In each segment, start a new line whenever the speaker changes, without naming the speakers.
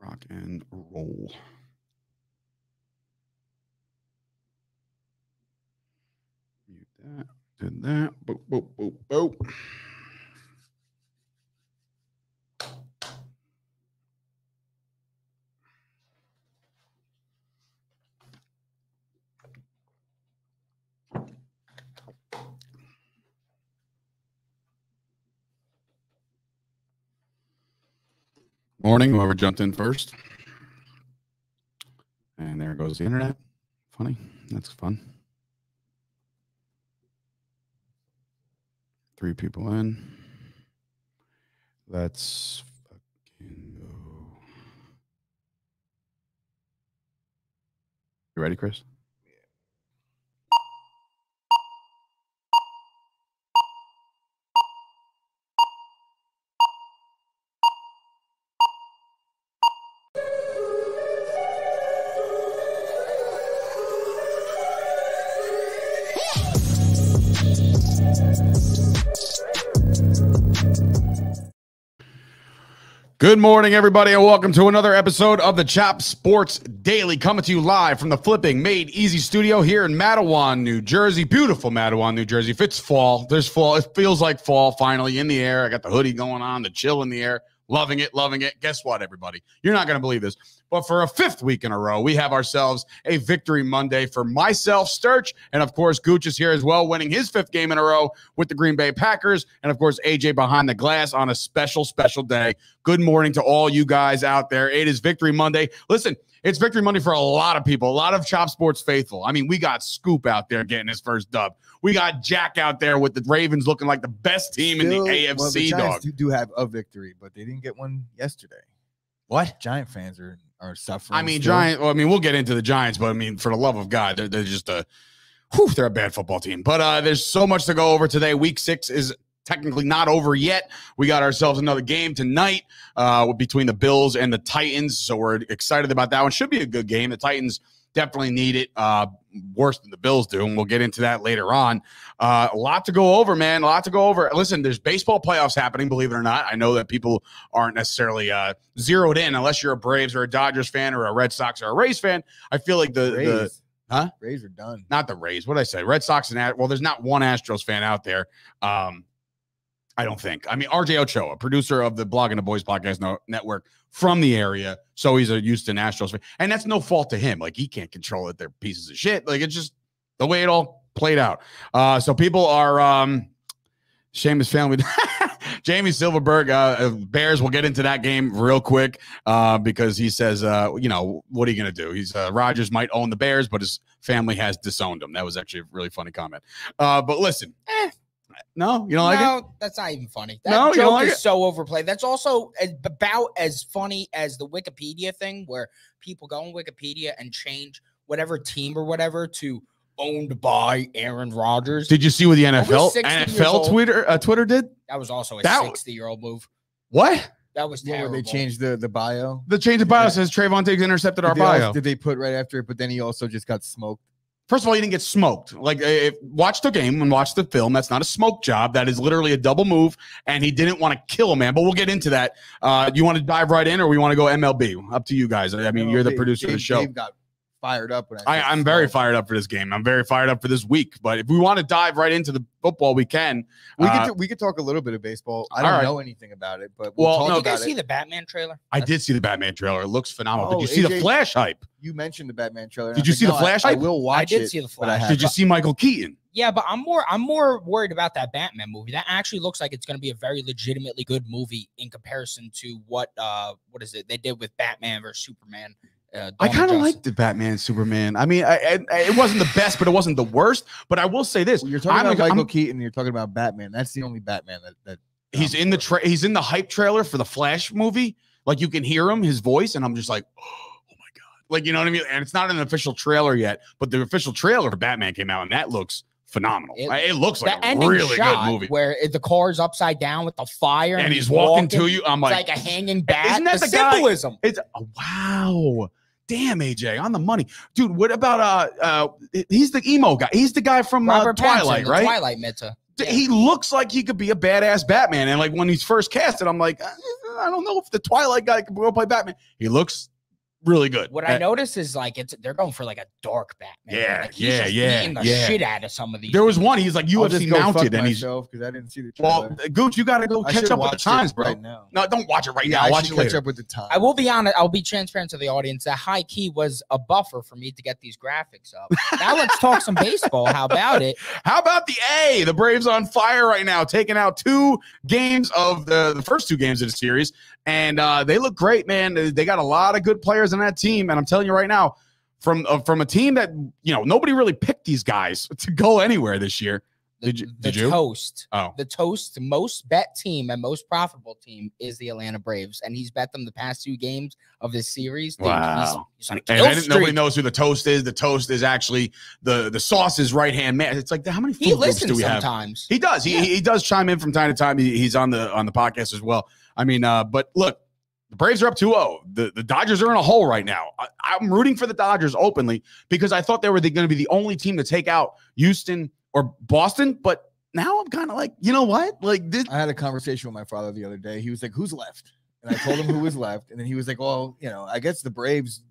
Rock and roll. Mute that. Did that. Boop, boop, boop, boop. Morning, whoever jumped in first. And there goes the internet. Funny. That's fun. 3 people in. Let's fucking go. You ready, Chris? Good morning, everybody, and welcome to another episode of the Chop Sports Daily, coming to you live from the Flipping Made Easy studio here in Matawan, New Jersey. Beautiful Matawan, New Jersey. If it's fall, there's fall. It feels like fall finally in the air. I got the hoodie going on, the chill in the air. Loving it, loving it. Guess what, everybody? You're not going to believe this, but for a 5th week in a row, we have ourselves a Victory Monday for myself, Sturch, and of course, Gooch is here as well, winning his 5th game in a row with the Green Bay Packers, and of course, AJ behind the glass on a special, special day. Good morning to all you guys out there. It is Victory Monday. Listen, it's Victory Monday for a lot of people, a lot of Chop Sports faithful. I mean, we got Scoop out there getting his first dub. We got Jack out there with the Ravens looking like the best team in the AFC,
well, the
dog.
Giants do have a victory, but they didn't get one yesterday.
What?
Giant fans are suffering.
I mean,
still.
we'll get into the Giants, but I mean, for the love of God, they're just they're a bad football team. But there's so much to go over today. Week 6 is technically not over yet. We got ourselves another game tonight between the Bills and the Titans, so we're excited about that one. Should be a good game. The Titans definitely need it worse than the Bills do, and we'll get into that later on. A lot to go over, man. A lot to go over. Listen, there's baseball playoffs happening, believe it or not. I know that people aren't necessarily zeroed in unless you're a Braves or a Dodgers fan or a Red Sox or a Rays fan. I feel like the
Rays are done.
Not the Rays. What did I say? Red Sox and well, there's not one Astros fan out there. I don't think. I mean, RJ Ochoa, producer of the Blog and the Boys Podcast Network from the area. So he's a Houston Astros fan. And that's no fault to him. Like, he can't control it. They're pieces of shit. Like, it's just the way it all played out. So people are Seamus family. Jamie Silverberg, Bears. We'll get into that game real quick because he says, what are you going to do? He's Rodgers might own the Bears, but his family has disowned him. That was actually a really funny comment. But listen. No, you don't like it?
No, that's not even funny. That joke is so overplayed. That's also about as funny as the Wikipedia thing where people go on Wikipedia and change whatever team or whatever to owned by Aaron Rodgers.
Did you see what the NFL Twitter did?
That was also a 60-year-old move.
What?
That was terrible.
They changed the bio.
The change of bio says Trayvon Diggs intercepted our bio.
Did they put right after it? But then he also just got smoked.
First of all, he didn't get smoked. Like, watch the game and watch the film. That's not a smoke job. That is literally a double move, and he didn't want to kill a man. But we'll get into that. You want to dive right in, or we want to go MLB? Up to you guys. I mean, you're the producer of the show.
Dave got fired up.
I'm very fired up for this game. I'm very fired up for this week. But if we want to dive right into the football, we can.
We could talk a little bit of baseball. I don't know anything about it, but we'll talk
did you
about
guys see the Batman trailer?
I did see the Batman trailer. It looks phenomenal. Did you see the Flash hype?
You mentioned the Batman trailer.
Did you see the Flash hype?
I will watch it.
I did see the Flash.
Did you see Michael Keaton?
Yeah, but I'm more worried about that Batman movie. That actually looks like it's going to be a very legitimately good movie in comparison to what is it they did with Batman versus Superman.
I kind of liked the Batman Superman. I mean, it wasn't the best, but it wasn't the worst. But I will say this:
you're talking about Michael Keaton. You're talking about Batman. That's the only Batman that
he's in the he's in the hype trailer for the Flash movie. Like, you can hear him, his voice, and I'm just like, oh my god! Like, you know what I mean? And it's not an official trailer yet, but the official trailer for Batman came out, and that looks phenomenal. It looks like a really good movie.
Where the car's upside down with the fire,
and he's walking to you. I'm like,
it's like a hanging bat.
Isn't that the
symbolism?
It's wow. Damn, AJ, on the money. Dude, what about he's the emo guy. He's the guy from Twilight,
Pattinson,
right?
Twilight Meta.
Yeah. He looks like he could be a badass Batman. And like when he's first casted, I'm like, I don't know if the Twilight guy can go play Batman. He looks really good.
What I noticed is like they're going for like a dark Batman.
Yeah,
like he's just beating the shit out of some of these.
There was one. He's like UFC mounted, and he's
because I didn't see the trailer.
Well, Gooch, you got to go catch up with the times, bro.
Right now.
No, don't watch it right now. Watch it later.
Catch up with the times.
I will be honest. I'll be transparent to the audience. That high key was a buffer for me to get these graphics up. Now let's talk some baseball. How about it?
How about the A? The Braves on fire right now, taking out 2 games of the first 2 games of the series. And they look great, man. They got a lot of good players on that team. And I'm telling you right now, from a team that, nobody really picked these guys to go anywhere this year. Did you? The Toast most bet team and most profitable team is the Atlanta Braves. And he's bet them the past 2 games of this series. Dude, wow.
He's on a kill streak.
Nobody knows who the Toast is. The Toast is actually the Sauce's right-hand man. It's like, how many food groups do we
sometimes.
Have? He does. He does chime in from time to time. He's on the podcast as well. I mean, but look, the Braves are up 2-0. The Dodgers are in a hole right now. I'm rooting for the Dodgers openly because I thought they were going to be the only team to take out Houston or Boston. But now I'm kind of like, you know what? Like this.
I had a conversation with my father the other day. He was like, "Who's left?" And I told him who was left. And then he was like, "Well, I guess the Braves,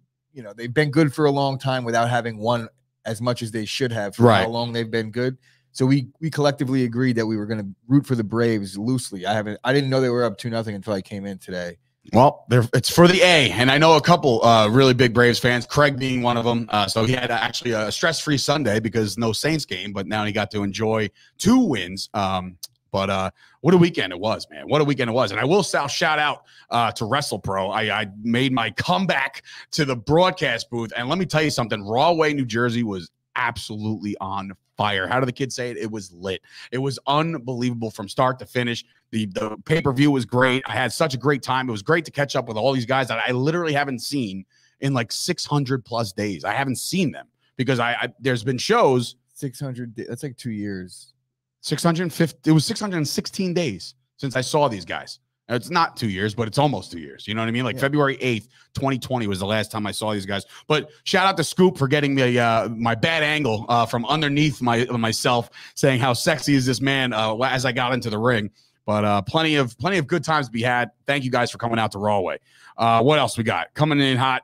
they've been good for a long time without having won as much as they should have for how long they've been good." So we collectively agreed that we were going to root for the Braves loosely. I didn't know they were up 2-0 until I came in today.
Well, it's for the A, and I know a couple really big Braves fans, Craig being one of them. So he had actually a stress-free Sunday because no Saints game, but now he got to enjoy 2 wins. But what a weekend it was, man. What a weekend it was. And I will shout out to WrestlePro. I made my comeback to the broadcast booth, and let me tell you something. Rahway, New Jersey was absolutely on fire. How do the kids say it? It was lit. It was unbelievable from start to finish. The pay-per-view was great. I had such a great time. It was great to catch up with all these guys that I literally haven't seen in like 600 plus days. I haven't seen them because there's been shows.
600. That's like 2 years.
650. It was 616 days since I saw these guys. It's not 2 years, but it's almost 2 years. You know what I mean? Like February 8th, 2020 was the last time I saw these guys. But shout out to Scoop for getting me my bad angle from underneath myself, saying how sexy is this man as I got into the ring. But plenty of good times to be had. Thank you guys for coming out to Rahway. What else we got? Coming in hot.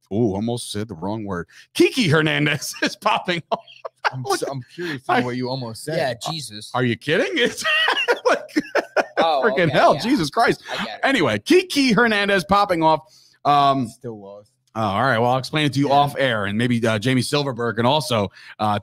Almost said the wrong word. Kiki Hernandez is popping off.
I'm curious on what you almost said.
Yeah, Jesus.
Are you kidding? It's like freaking hell, yeah. Jesus Christ. Anyway, Kiki Hernandez popping off.
Still lost.
Oh, all right. Well, I'll explain it to you off air, and maybe Jamie Silverberg can also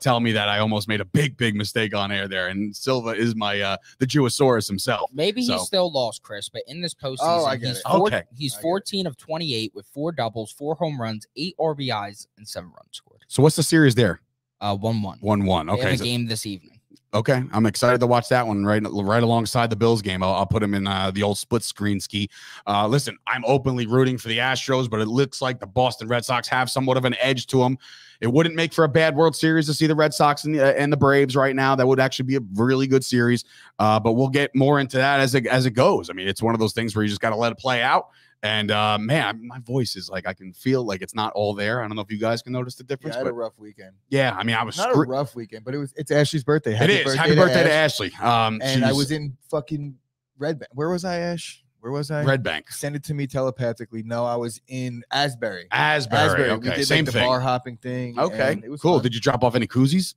tell me that I almost made a big mistake on air there. And Silva is my the Jewisaurus himself.
Maybe he's still lost, Chris, but in this postseason, he's 14 of 28 with 4 doubles, 4 home runs, 8 RBIs, and 7 runs scored.
So what's the series there?
1-1.
1-1. Okay.
They have a game this evening.
Okay, I'm excited to watch that one right alongside the Bills game. I'll put him in the old split screen ski. Listen, I'm openly rooting for the Astros, but it looks like the Boston Red Sox have somewhat of an edge to them. It wouldn't make for a bad World Series to see the Red Sox and the Braves right now. That would actually be a really good series, but we'll get more into that as it goes. I mean, it's one of those things where you just got to let it play out. And man, my voice is like I can feel like it's not all there. I don't know if you guys can notice the difference.
I had a rough weekend.
Yeah, I mean, I was
not a rough weekend, but it's Ashley's birthday.
Happy birthday to Ashley.
And I was in fucking Red Bank. Where was I, Ash? Where was I?
Red Bank.
Send it to me telepathically. No, I was in Asbury.
Asbury. Okay,
we did
same
the
thing.
Bar hopping thing.
Okay,
it was
cool.
fun.
Did you drop off any koozies?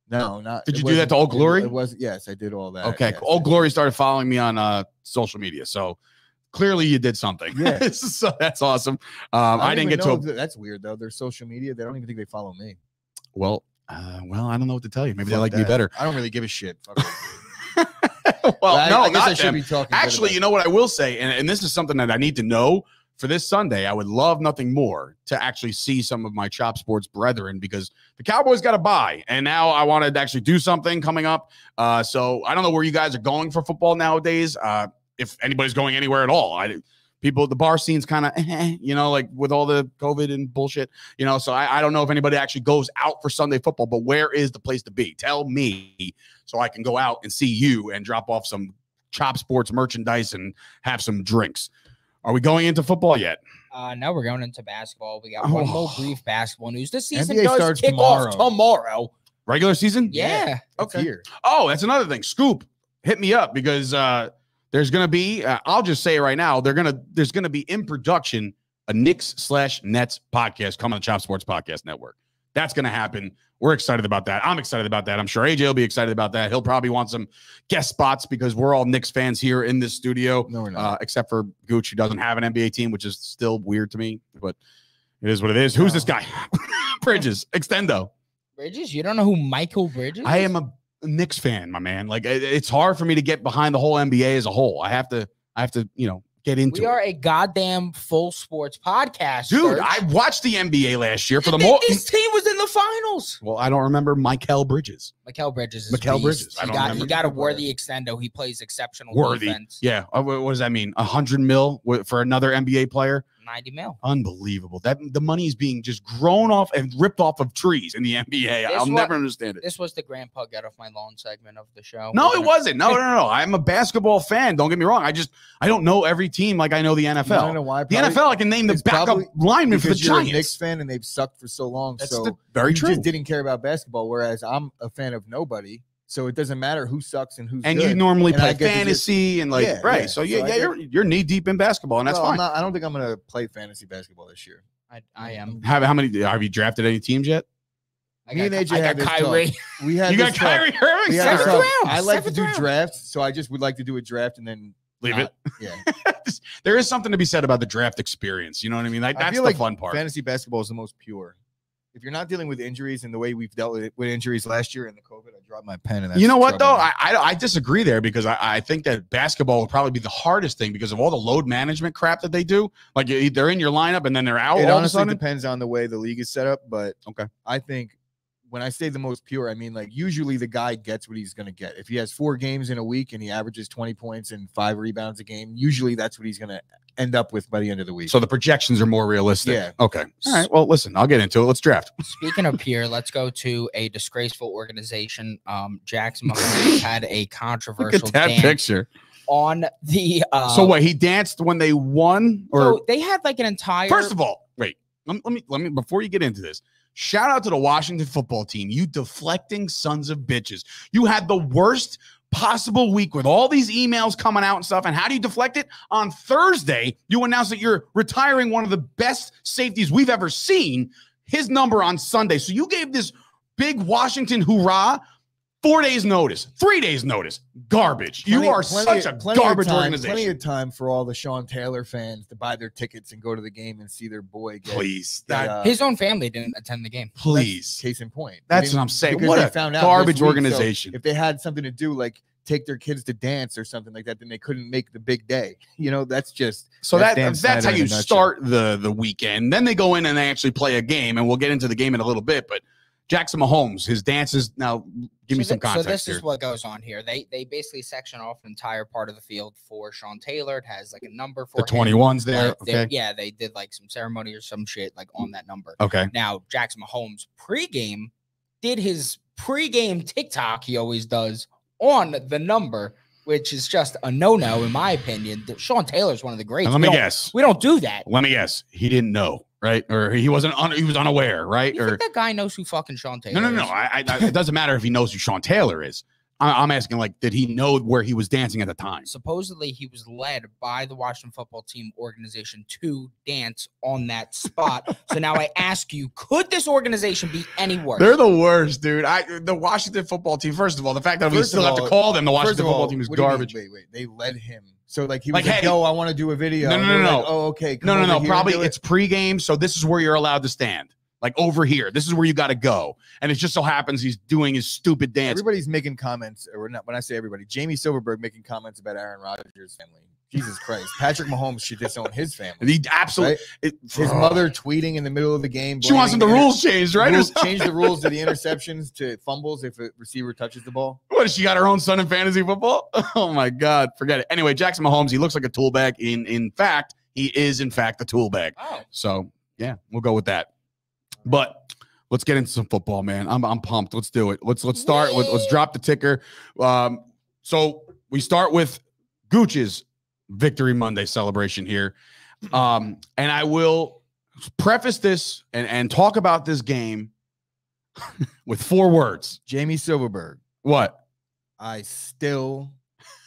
No, not.
Did you do that to Old Glory?
It was. Yes, I did all that.
Okay,
yes.
Old Glory started following me on social media, so clearly you did something.
Yeah,
so that's awesome. I didn't get to.
That's weird though. Their social media, they don't even think they follow me.
Well, I don't know what to tell you. Maybe they like me better.
I don't really give a shit.
Well, I guess
I should be talking.
Actually, you know what I will say, and this is something that I need to know for this Sunday. I would love nothing more to actually see some of my Chop Sports brethren because the Cowboys got a bye, and now I wanted to actually do something coming up. So I don't know where you guys are going for football nowadays. If anybody's going anywhere at all, the bar scene's kind of, like with all the COVID and bullshit, so I don't know if anybody actually goes out for Sunday football, but where is the place to be? Tell me so I can go out and see you and drop off some Chop Sports merchandise and have some drinks. Are we going into football yet?
No, we're going into basketball. We got one more brief basketball news. The season
NBA
does kick off tomorrow.
Regular season?
Yeah.
Okay. Oh, that's another thing. Scoop, hit me up because There's going to be, I'll just say it right now, there's going to be in production a Knicks/Nets podcast coming on the Chop Sports Podcast Network. That's going to happen. We're excited about that. I'm excited about that. I'm sure AJ will be excited about that. He'll probably want some guest spots because we're all Knicks fans here in this studio.
No, we're not.
Except for Gooch, who doesn't have an NBA team, which is still weird to me, but it is what it is. Who's this guy? Bridges, Extendo.
Bridges? You don't know who Michael Bridges is?
I am a Knicks fan, my man. Like, it's hard for me to get behind the whole NBA as a whole. I have to, get into it.
We are a goddamn full sports podcast.
Dude,
Serge.
I watched the NBA last year for
This team was in the finals.
Well, I don't remember Mikal Bridges.
Mikal Bridges is
Mikal Bridges.
He got a worthy extendo. He plays exceptional defense.
Yeah. What does that mean? $100 million for another NBA player?
90 mil.
Unbelievable. That the money is being just grown off and ripped off of trees in the NBA. I'll never understand it.
This was the Grandpa Get Off My Lawn segment of the show.
No, it wasn't. No. I'm a basketball fan. Don't get me wrong. I don't know every team like I know the NFL.
I don't know why.
The NFL, I can name the backup lineman for the
Giants. You're a
Giants.
Knicks fan and they've sucked for so long.
That's
so
very true.
You just didn't care about basketball, whereas I'm a fan of nobody. So it doesn't matter who sucks and who's
and
good.
you normally
and
play fantasy and
right.
Yeah. So you're knee deep in basketball, and that's fine.
I don't think I'm going to play fantasy basketball this year.
I am.
How many have you drafted any teams yet?
Me and AJ have
Kyrie.
We had
you got Kyrie Irving.
Seventh round.
I like to do drafts, so I just would like to do a draft and then
leave it.
Yeah.
There is something to be said about the draft experience. You know what I mean? That's the fun part.
Fantasy basketball is the most pure. If you're not dealing with injuries and the way we've dealt with injuries last year and the COVID, I dropped my pen. And
you know what, though? I disagree there because I think that basketball would probably be the hardest thing because of all the load management crap that they do. Like they're in your lineup and then they're out.
It honestly depends on the way the league is set up. But
okay,
I think when I say the most pure, I mean like usually the guy gets what he's going to get. If he has 4 games in a week and he averages 20 points and 5 rebounds a game, usually that's what he's going to end up with by the end of the week.
So the projections are more realistic.
Yeah.
Okay. All right. Well, listen, I'll get into it. Let's draft.
Speaking of pure, let's go to a disgraceful organization. Jackson Mahomes had a controversial
Look at that picture
on the.
So what? He danced when they won, or
so they had like an entire.
First of all, wait. Let me before you get into this. Shout out to the Washington football team. You deflecting sons of bitches. You had the worst possible week with all these emails coming out and stuff. And how do you deflect it? On Thursday, you announced that you're retiring one of the best safeties we've ever seen, his number on Sunday. So you gave this big Washington hoorah 4 days notice, 3 days notice. Garbage. You are such a garbage organization.
Plenty of time for all the Sean Taylor fans to buy their tickets and go to the game and see their boy get.
Please.
His own family didn't attend the game.
Please.
Case in point.
That's what I'm saying. What a garbage organization.
So if they had something to do, like take their kids to dance or something like that, then they couldn't make the big day. You know, that's just.
So that's how you start the weekend. Then they go in and they actually play a game, and we'll get into the game in a little bit, but Jackson Mahomes, his dances. Now, give me some context.
So this
here.
is what goes on here. They basically section off an entire part of the field for Sean Taylor. It has like a number for
the 21s there. Okay.
Yeah, they did like some ceremony or some shit like on that number.
Okay.
Now, Jackson Mahomes pregame did his pregame TikTok he always does on the number, which is just a no-no in my opinion. Sean Taylor's one of the greats.
Let me guess.
We don't do that.
Let me guess. He didn't know. Right, or he was unaware, right?
You think that guy knows who fucking Sean Taylor is?
No. It doesn't matter if he knows who Sean Taylor is. I'm asking, like, did he know where he was dancing at the time?
Supposedly, he was led by the Washington football team organization to dance on that spot. So now I ask you, could this organization be any worse?
They're the worst, dude. The Washington football team. First of all, the fact that we still have to call them the Washington football team is garbage.
Wait. They led him. So like he was like, "Yo, I want to do a video."
No.
Like, oh, okay.
No. Probably it's pregame, so this is where you're allowed to stand. Like over here, this is where you got to go. And it just so happens he's doing his stupid dance.
Everybody's making comments, or not. When I say everybody, Jamie Silverberg making comments about Aaron Rodgers' family. Jesus Christ, Patrick Mahomes should disown his family.
He absolutely.
Right? His mother tweeting in the middle of the game.
She wants the rules changed, right?
Change the rules to the interceptions to fumbles if a receiver touches the ball.
What, has she got her own son in fantasy football? Oh my God, forget it. Anyway, Jackson Mahomes, he looks like a tool bag. In fact, he is in fact a tool bag.
Oh.
So yeah, we'll go with that. But let's get into some football, man. I'm pumped. Let's do it. Let's start with let's drop the ticker. So we start with Gooch's Victory Monday celebration here. And I will preface this and talk about this game with 4 words.
Jamie Silverberg.
What?
I still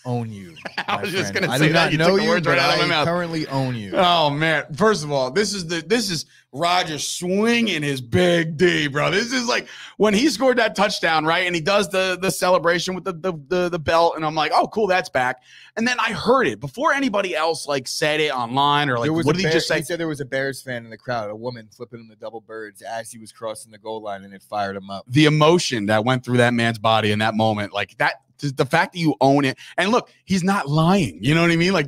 own you.
I was just
going
to say that.
I do not know you, but I currently own you.
Oh man! First of all, this is Roger swinging his big D, bro. This is like when he scored that touchdown, right? And he does the celebration with the belt, and I'm like, oh, cool, that's back. And then I heard it before anybody else like said it online or like, what did he just say?
He said there was a Bears fan in the crowd, a woman flipping him the double birds as he was crossing the goal line, and it fired him up.
The emotion that went through that man's body in that moment, like that. The fact that you own it, and look, he's not lying. You know what I mean? Like,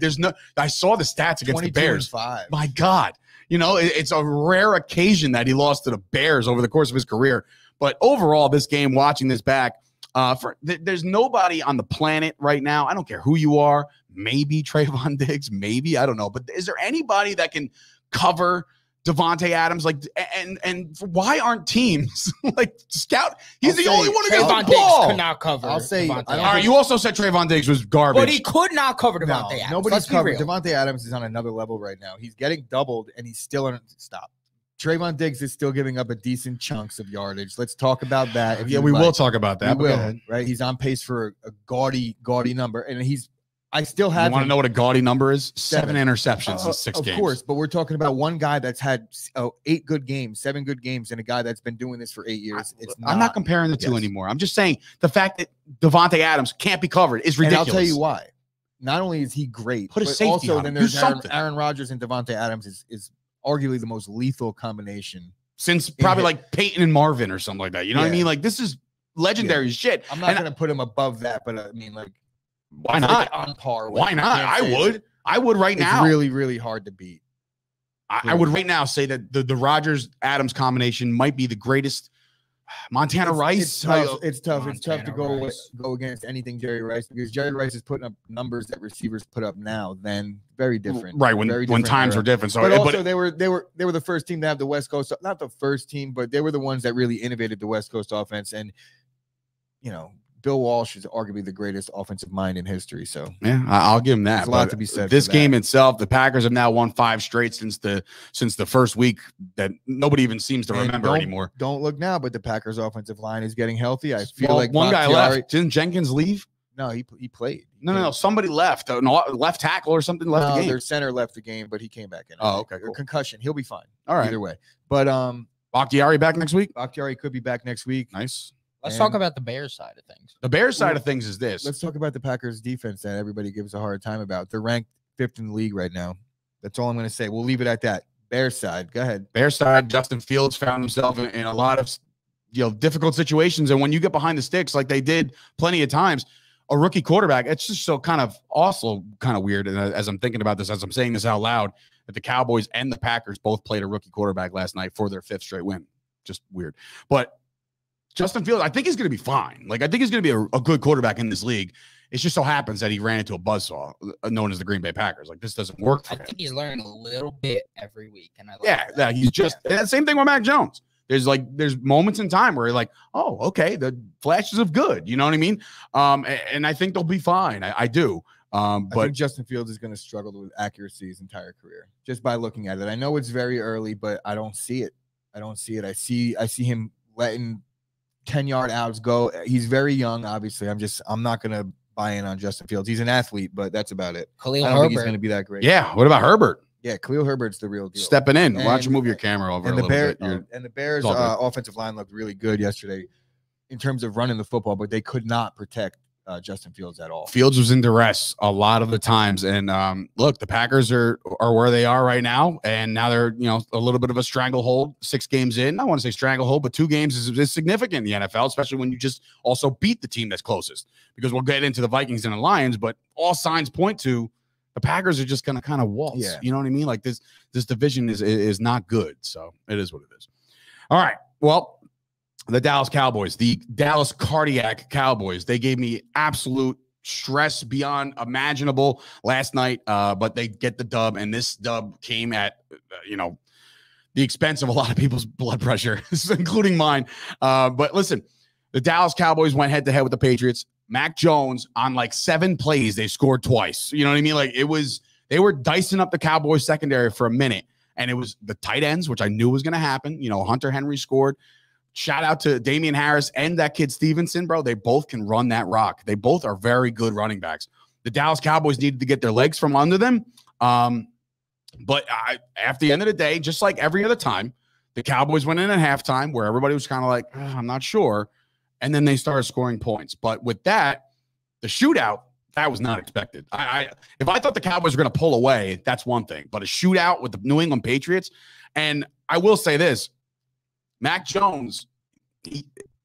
I saw the stats against the Bears.
22-5.
My God, it's a rare occasion that he lost to the Bears over the course of his career. But overall, this game, watching this back, there's nobody on the planet right now. I don't care who you are. Maybe Trayvon Diggs, maybe, I don't know. But is there anybody that can cover Davante Adams? Like, and why aren't teams like scout? He's the only one who gets the ball.
Diggs could not cover.
I'll say.
All
right, you also said Trayvon Diggs was garbage,
but he could not cover Davante Adams.
Nobody's covered. Davante Adams is on another level right now. He's getting doubled, and he's still on. Stop. Trayvon Diggs is still giving up a decent chunks of yardage. Let's talk about that.
Yeah, we will talk about that.
We will, right? He's on pace for a gaudy number, and I still have.
You want to know what a gaudy number is? 7 interceptions in 6 games.
Of course, but we're talking about one guy that's had 8 good games, 7 good games, and a guy that's been doing this for 8 years.
I'm not comparing the two anymore. I'm just saying the fact that Davante Adams can't be covered is ridiculous.
And I'll tell you why. Not only is he great,
but also
then there's Aaron Rodgers and Davante Adams is arguably the most lethal combination
since probably like Peyton and Marvin or something like that. You know what I mean? Like, this is legendary shit.
I'm not going to put him above that, but I mean, like,
why not?
On par with.
Why not? I would right now.
It's really, really hard to beat.
I would right now say that the Rodgers Adams combination might be the greatest. Montana Rice.
It's tough. It's tough to go against anything Jerry Rice, because Jerry Rice is putting up numbers that receivers put up now. Then very different.
Right, when times were different. So,
but also they were the first team to have the West Coast. Not the first team, but they were the ones that really innovated the West Coast offense. And Bill Walsh is arguably the greatest offensive mind in history. So
yeah, I'll give him that.
There's a lot to be said.
This game itself, the Packers have now won 5 straight since the first week that nobody even seems to remember anymore.
Don't look now, but the Packers offensive line is getting healthy. I feel like
one guy left. Didn't Jenkins leave?
No, he played.
No, somebody left. Left tackle or something left the game.
Their center left the game, but he came back in.
Oh, okay. Cool.
Concussion. He'll be fine.
All right.
Either way. But
Bakhtiari back next week?
Bakhtiari could be back next week.
Nice.
Let's talk about the Bears side of things.
The Bears side of things is this.
Let's talk about the Packers defense that everybody gives a hard time about. They're ranked 5th in the league right now. That's all I'm going to say. We'll leave it at that. Bears side. Go ahead.
Bears side, Justin Fields found himself in a lot of difficult situations. And when you get behind the sticks like they did plenty of times, a rookie quarterback, it's just so kind of weird. And as I'm thinking about this, as I'm saying this out loud, that the Cowboys and the Packers both played a rookie quarterback last night for their 5th straight win. Just weird. But Justin Fields, I think he's going to be fine. Like, I think he's going to be a good quarterback in this league. It just so happens that he ran into a buzzsaw known as the Green Bay Packers. Like, this doesn't work for him.
I think he's learning a little bit every week. And
he's just and same thing with Mac Jones. There's moments in time where you're like, oh, okay, the flashes of good. You know what I mean? And I think they'll be fine. I do.
I think Justin Fields is going to struggle with accuracy his entire career just by looking at it. I know it's very early, but I don't see it. I see him letting 10-yard outs go. He's very young, obviously. I'm not going to buy in on Justin Fields. He's an athlete, but that's about it. I don't think he's going to be that great.
Yeah. What about Herbert?
Yeah, Khalil Herbert's the real deal.
Stepping in. Why don't you move your camera over a little bit?
And the Bears offensive line looked really good yesterday in terms of running the football, but they could not protect Justin Fields at all.
Fields was in duress a lot of the times. And look, the Packers are where they are right now. And now they're, a little bit of a stranglehold 6 games in. I want to say stranglehold, but 2 games is significant in the NFL, especially when you just also beat the team that's closest, because we'll get into the Vikings and the Lions, but all signs point to the Packers are just going to kind of waltz.
Yeah.
You know what I mean? Like this division is not good. So it is what it is. All right. Well, the Dallas Cowboys, the Dallas Cardiac Cowboys, they gave me absolute stress beyond imaginable last night, but they get the dub, and this dub came at, the expense of a lot of people's blood pressure, including mine. But listen, the Dallas Cowboys went head-to-head with the Patriots. Mac Jones, on like 7 plays, they scored twice. You know what I mean? Like, they were dicing up the Cowboys secondary for a minute, and it was the tight ends, which I knew was going to happen. Hunter Henry scored. Shout out to Damian Harris and that kid Stevenson, bro. They both can run that rock. They both are very good running backs. The Dallas Cowboys needed to get their legs from under them. But after the end of the day, just like every other time, the Cowboys went in at halftime where everybody was kind of like, I'm not sure. And then they started scoring points. But with that, the shootout, that was not expected. If I thought the Cowboys were going to pull away, that's one thing. But a shootout with the New England Patriots, and I will say this, Mac Jones,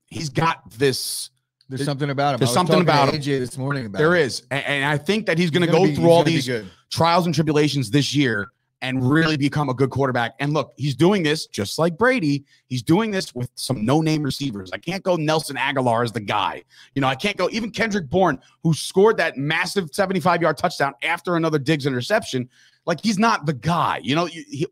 he's got this.
There's something about him.
There's something about him.
AJ this morning about
there is. And I think that he's going to go through all these trials and tribulations this year and really become a good quarterback. And look, he's doing this just like Brady. He's doing this with some no-name receivers. I can't go Nelson Aguilar as the guy. You know, I can't go even Kendrick Bourne, who scored that massive 75-yard touchdown after another Diggs interception. Like, he's not the guy. You know,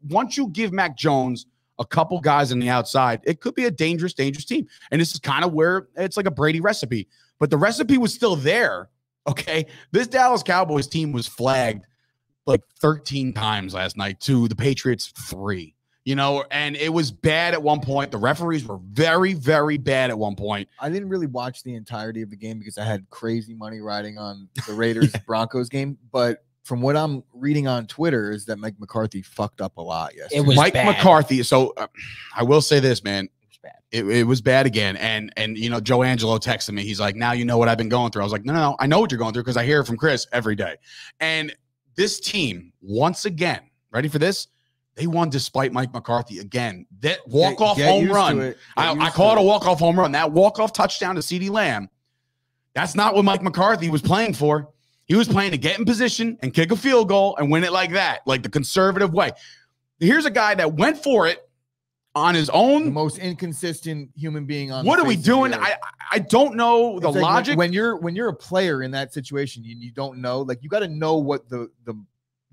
once you give Mac Jones a couple guys on the outside, it could be a dangerous, dangerous team. And this is kind of where it's like a Brady recipe. But the recipe was still there, okay? This Dallas Cowboys team was flagged like 13 times last night to the Patriots 3, you know, and it was bad at one point. The referees were very, very bad at one point.
I didn't really watch the entirety of the game because I had crazy money riding on the Raiders Broncos game. But from what I'm reading on Twitter is that Mike McCarthy fucked up a lot yesterday.
It was
Mike
bad.
McCarthy. So I will say this, man.
It was bad.
It was bad again. And you know, Joe Angelo texted me. He's like, now you know what I've been going through. I was like, no, I know what you're going through because I hear it from Chris every day. And this team, once again, ready for this? They won despite Mike McCarthy again. That walk-off home run. I call it a walk-off home run. That walk-off touchdown to CeeDee Lamb, that's not what Mike McCarthy was playing for. He was playing to get in position and kick a field goal and win it like that, like the conservative way. Here's a guy that went for it on his own.
The most inconsistent human being on.
What are we doing? I don't know the logic.
When you're a player in that situation, you don't know. Like, you got to know what the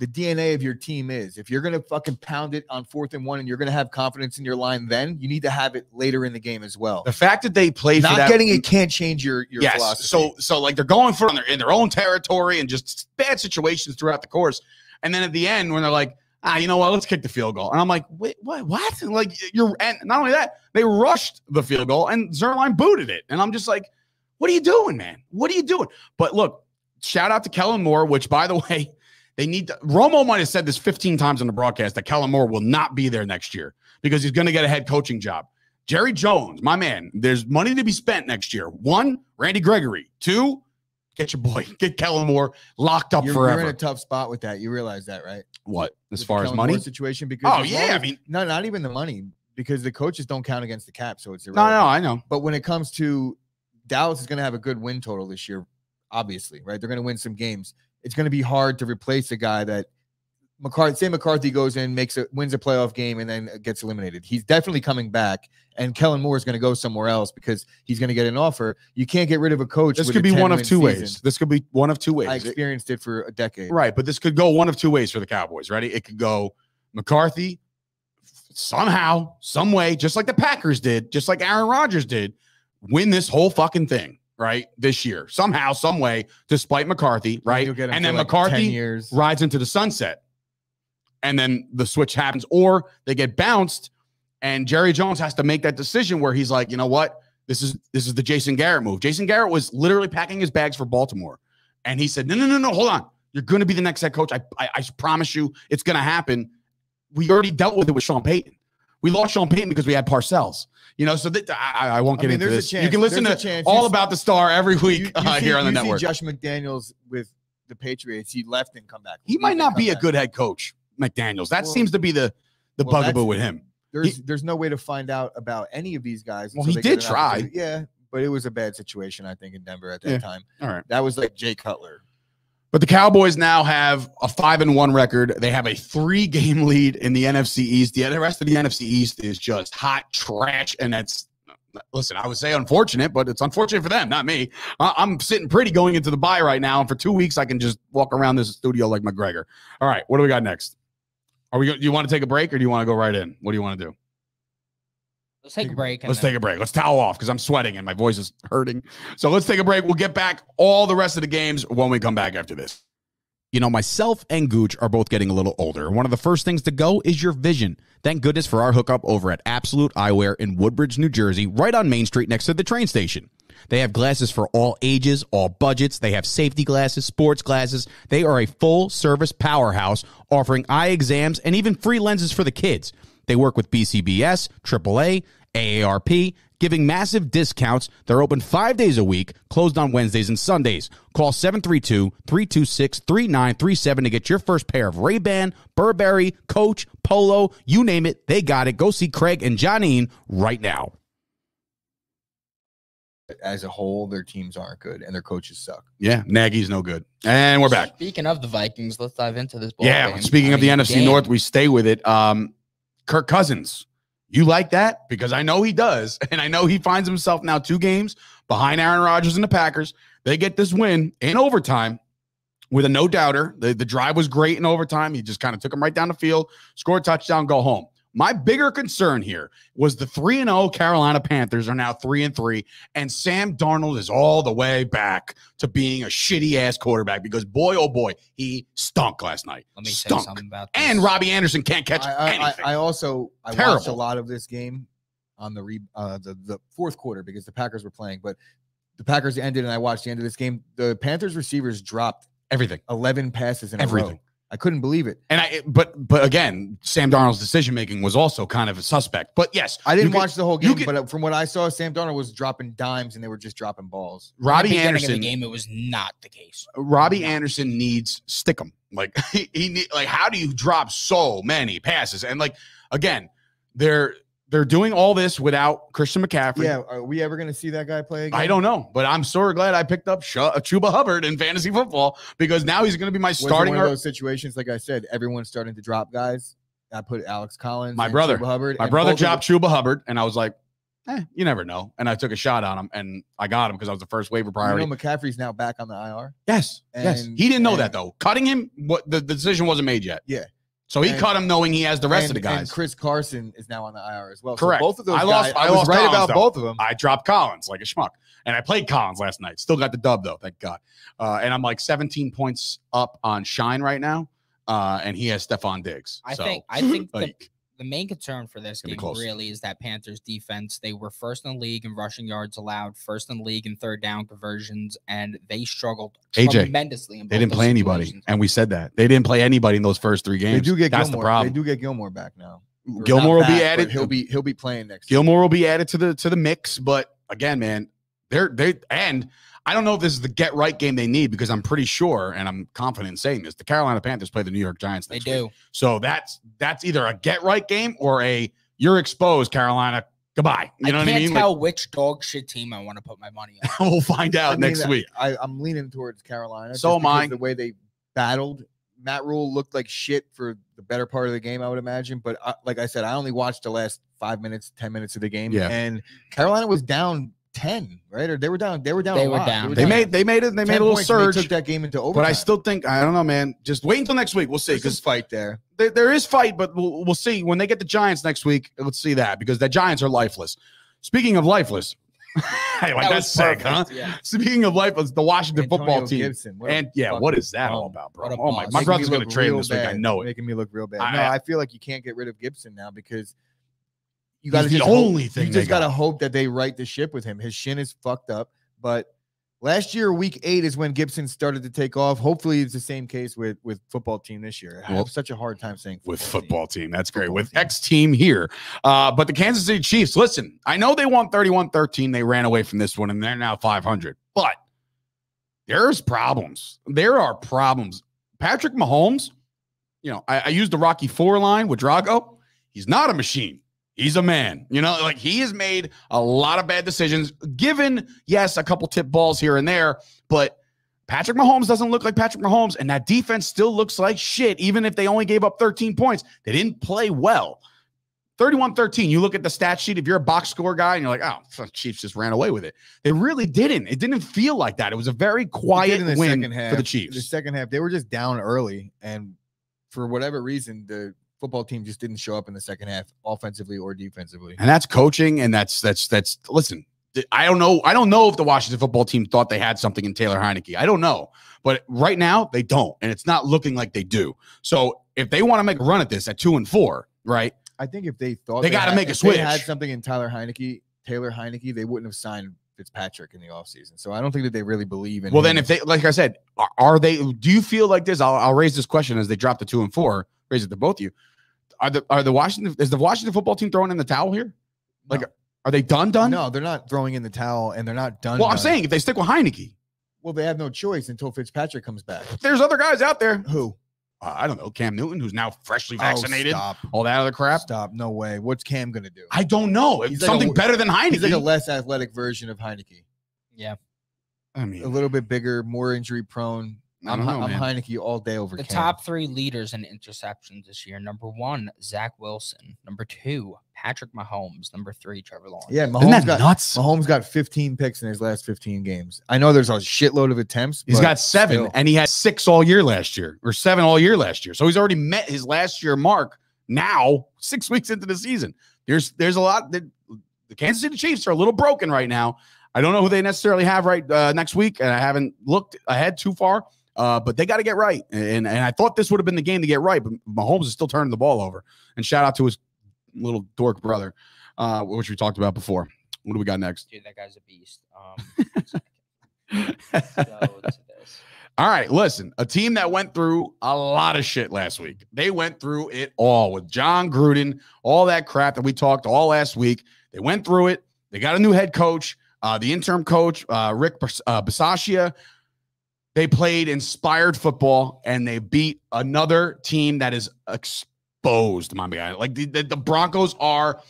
DNA of your team is. If you're gonna fucking pound it on 4th and 1 and you're gonna have confidence in your line, then you need to have it later in the game as well.
The fact that they played
not
for that,
getting it can't change your
yes.
philosophy.
So like they're going for it in their own territory and just bad situations throughout the course. And then at the end, when they're like, you know what? Let's kick the field goal. And I'm like, wait, what? Like, and not only that, they rushed the field goal and Zuerlein booted it. And I'm just like, what are you doing, man? What are you doing? But look, shout out to Kellen Moore, which, by the way, they need to. Romo might have said this 15 times on the broadcast that Kellen Moore will not be there next year because he's going to get a head coaching job. Jerry Jones, my man, there's money to be spent next year. 1, Randy Gregory. 2, get Kellen Moore locked up forever.
You're in a tough spot with that. You realize that, right?
What, as
with
far as money
situation? Because
I mean,
no, not even the money, because the coaches don't count against the cap, so it's irrelevant.
No, I know.
But when it comes to Dallas, is going to have a good win total this year, obviously, right? They're going to win some games. It's going to be hard to replace a guy that McCarthy goes in, wins a playoff game, and then gets eliminated. He's definitely coming back, and Kellen Moore is going to go somewhere else because he's going to get an offer. You can't get rid of a coach.
This could be one of two ways. This could be one of two ways.
I experienced it for a decade.
Right, but this could go one of two ways for the Cowboys. Ready? It could go McCarthy somehow, some way, just like the Packers did, just like Aaron Rodgers did, win this whole fucking thing. Right, this year, somehow, some way, despite McCarthy, right?
And
then
like
McCarthy rides into the sunset, and then the switch happens, or they get bounced, and Jerry Jones has to make that decision where he's like, you know what, this is the Jason Garrett move. Jason Garrett was literally packing his bags for Baltimore, and he said, no, hold on, you're going to be the next head coach. I promise you, it's going to happen. We already dealt with it with Sean Payton. We lost Sean Payton because we had Parcells. You know, so that I won't get into this. You can listen to All About the Star every week here on the network.
Josh McDaniels with the Patriots, he left and come back.
He might not be a good head coach, McDaniels. That seems to be the bugaboo with him.
There's no way to find out about any of these guys.
Well, he did try.
Yeah, but it was a bad situation, I think, in Denver at that time.
All right.
That was like Jay Cutler.
But the Cowboys now have a 5-1 record. They have a 3-game lead in the NFC East. The rest of the NFC East is just hot trash. And listen, I would say unfortunate, but it's unfortunate for them, not me. I'm sitting pretty going into the bye right now. And for 2 weeks, I can just walk around this studio like McGregor. All right, what do we got next? Do you want to take a break or do you want to go right in? What do you want to do?
Let's take a break.
Let's take a break. Let's towel off because I'm sweating and my voice is hurting. So let's take a break. We'll get back all the rest of the games when we come back after this. You know, myself and Gooch are both getting a little older. One of the first things to go is your vision. Thank goodness for our hookup over at Absolute Eyewear in Woodbridge, New Jersey, right on Main Street next to the train station.
They have glasses for all ages, all budgets. They have safety glasses, sports glasses. They are a full-service powerhouse offering eye exams and even free lenses for the kids. They work with BCBS, AAA, AARP, giving massive discounts. They're open 5 days a week, closed on Wednesdays and Sundays. Call 732-326-3937 to get your first pair of Ray-Ban, Burberry, Coach, Polo, you name it, they got it. Go see Craig and Johnine right now.
As a whole, their teams aren't good and their coaches suck.
Yeah, Nagy's no good. And we're back.
Speaking of the Vikings, let's dive into this ball
game. Speaking of the NFC North, we stay with it. Kirk Cousins. You like that? Because I know he does. And I know he finds himself now 2 games behind Aaron Rodgers and the Packers. They get this win in overtime with a no-doubter. The drive was great in overtime. He just kind of took him right down the field, score a touchdown, go home. My bigger concern here was the 3-0 Carolina Panthers are now 3-3, and Sam Darnold is all the way back to being a shitty-ass quarterback because, boy, oh boy, he stunk last night.
Let me say something about this.
And Robbie Anderson can't catch anything.
I watched a lot of this game on the fourth quarter because the Packers were playing, but the Packers ended, and I watched the end of this game. The Panthers receivers dropped
everything,
11 passes in a row. I couldn't believe it.
And but again, Sam Darnold's decision making was also kind of a suspect. But yes,
I didn't watch the whole game, but from what I saw, Sam Darnold was dropping dimes and they were just dropping balls.
Robbie Anderson,
in the game, it was not the case.
Robbie Anderson needs Stickum. Like how do you drop so many passes? And again, they're doing all this without Christian McCaffrey.
Yeah, are we ever going to see that guy play again?
I don't know, but I'm so glad I picked up Chuba Hubbard in fantasy football because now he's going to be my starting.
Was it one of those situations, like I said, everyone's starting to drop guys. I put Alex Collins,
my brother,
Chuba Hubbard.
My brother dropped Chuba Hubbard, and I was like, you never know. And I took a shot on him, and I got him because I was the first waiver priority.
McCaffrey's now back on the IR.
Yes, yes. He didn't know that though. Cutting him, the decision wasn't made yet.
Yeah.
So he cut him knowing he has the rest of the guys.
And Chris Carson is now on the IR as well.
Correct.
So both of those guys, I was right about both of them.
I dropped Collins like a schmuck. And I played Collins last night. Still got the dub, though, thank God. And I'm like 17 points up on Shine right now. And he has Stephon Diggs.
I think the main concern for this game really is that Panthers defense. They were first in the league in rushing yards allowed, first in the league in third down conversions, and they struggled tremendously.
They didn't play anybody, and we said that. They didn't play anybody in those first 3 games.
They do get
That's
Gilmore.
The problem.
They do get Gilmore back now.
Gilmore will be added.
He'll be playing next.
Gilmore will be added to the mix, but again, man, and I don't know if this is the get right game they need because I'm pretty sure, and I'm confident in saying this, the Carolina Panthers play the New York Giants next week. So that's either a get right game or a you're exposed, Carolina. Goodbye. You know what I mean?
I can't tell which dog shit team I want to put my money
on. We'll find out next week.
I'm leaning towards Carolina.
So am I.
The way they battled. Matt Rule looked like shit for the better part of the game, I would imagine. But like I said, I only watched the last 5 minutes, 10 minutes of the game.
Yeah.
And Carolina was down 10, right? Or they were down. They were down.
They made a little surge.
They took that game into overtime.
But I still think, I don't know, man. Just wait until next week. We'll see.
Because fight there.
There is fight, but we'll see. When they get the Giants next week, let's see that because the Giants are lifeless. Speaking of lifeless, I like that seg, huh? Yeah. Speaking of lifeless, the Washington football team. What is that all about, bro? Oh my brother's going to trade him this week. I know it.
Making me look real bad. I feel like you can't get rid of Gibson now because you got
the only thing.
You just got to hope that they right the ship with him. His shin is fucked up, but last year, week 8 is when Gibson started to take off. Hopefully, it's the same case with football team this year. I have such a hard time saying
football team. That's great. With X team here. But the Kansas City Chiefs, listen, I know they won 31-13. They ran away from this one, and they're now 500. But there's problems. There are problems. Patrick Mahomes, I used the Rocky IV line with Drago. He's not a machine. He's a man, he has made a lot of bad decisions, given, yes, a couple tip balls here and there, but Patrick Mahomes doesn't look like Patrick Mahomes, and that defense still looks like shit, even if they only gave up 13 points. They didn't play well. 31-13, you look at the stat sheet, if you're a box score guy, and you're like, oh, Chiefs just ran away with it. They really didn't. It didn't feel like that. It was a very quiet win for the Chiefs.
The second half, they were just down early, and for whatever reason, the football team just didn't show up in the second half, offensively or defensively.
And that's coaching, and that's listen, I don't know if the Washington football team thought they had something in Taylor Heineke. I don't know. But right now, they don't, and it's not looking like they do. So if they want to make a run at this at 2-4, right?
I think if they thought
they got to make a switch.
If they had something in Taylor Heineke, they wouldn't have signed Fitzpatrick in the offseason. So I don't think that they really believe in
Well,
him.
then if they, like I said, are they, do you feel like this? I'll raise this question as they drop to 2 and 4, raise it to both of you. Is the Washington football team throwing in the towel here? Like,
No.
Are they done?
No, they're not throwing in the towel, and they're not done.
Well, I'm saying if they stick with Heinicke.
Well, they have no choice until Fitzpatrick comes back.
There's other guys out there.
Who?
I don't know. Cam Newton, who's now freshly vaccinated.
Stop.
All that other crap.
Stop. No way. What's Cam going to do?
I don't know. It's
He's
something better than Heinicke.
He's like a less athletic version of Heinicke.
Yeah.
I mean,
A little bit bigger, more injury prone.
I don't know,
I'm
man.
Heinicke all day over
The
Cam.
top 3 leaders in interceptions this year. Number 1, Zach Wilson. Number 2, Patrick Mahomes. Number 3, Trevor Lawrence.
Yeah,
Isn't that
got
nuts?
Mahomes got 15 picks in his last 15 games. I know there's a shitload of attempts.
He's
but
got 7,
still.
and he had 6 all year last year, or 7 all year last year. So he's already met his last year mark now, 6 weeks into the season. There's a lot that the Kansas City Chiefs are a little broken right now. I don't know who they necessarily have right next week, and I haven't looked ahead too far. But they got to get right. And I thought this would have been the game to get right, but Mahomes is still turning the ball over. And shout out to his little dork brother, which we talked about before. What do we got next?
Dude, that guy's a beast. To this.
All right, listen, a team that went through a lot of shit last week. They went through it all with John Gruden, all that crap that we talked all last week. They went through it. They got a new head coach, the interim coach, Rick Bisaccia. They played inspired football, and they beat another team that is exposed, my guy. Like the Broncos are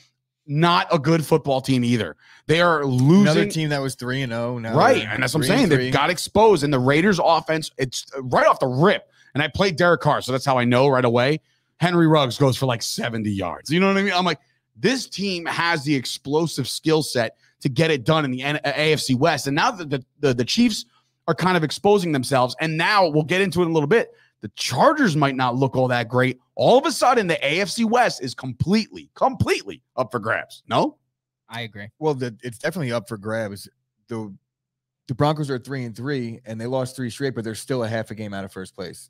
not a good football team either. They are losing.
Another team that was 3-0 now.
Right, and that's what I'm saying. They got exposed, and the Raiders' offense, it's right off the rip. And I played Derek Carr, so that's how I know right away. Henry Ruggs goes for like 70 yards. You know what I mean? I'm like, this team has the explosive skill set to get it done in the AFC West. And now the Chiefs are kind of exposing themselves. And now we'll get into it in a little bit. The Chargers might not look all that great. All of a sudden, the AFC West is completely up for grabs. No?
I agree.
Well, it's definitely up for grabs. The Broncos are 3-3, and they lost 3 straight, but they're still a half a game out of first place.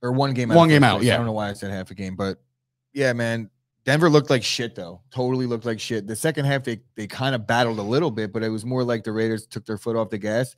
Or one game out.
Yeah.
I don't know why I said half a game, but yeah, man. Denver looked like shit, though. Totally looked like shit. The second half, they kind of battled a little bit, but it was more like the Raiders took their foot off the gas.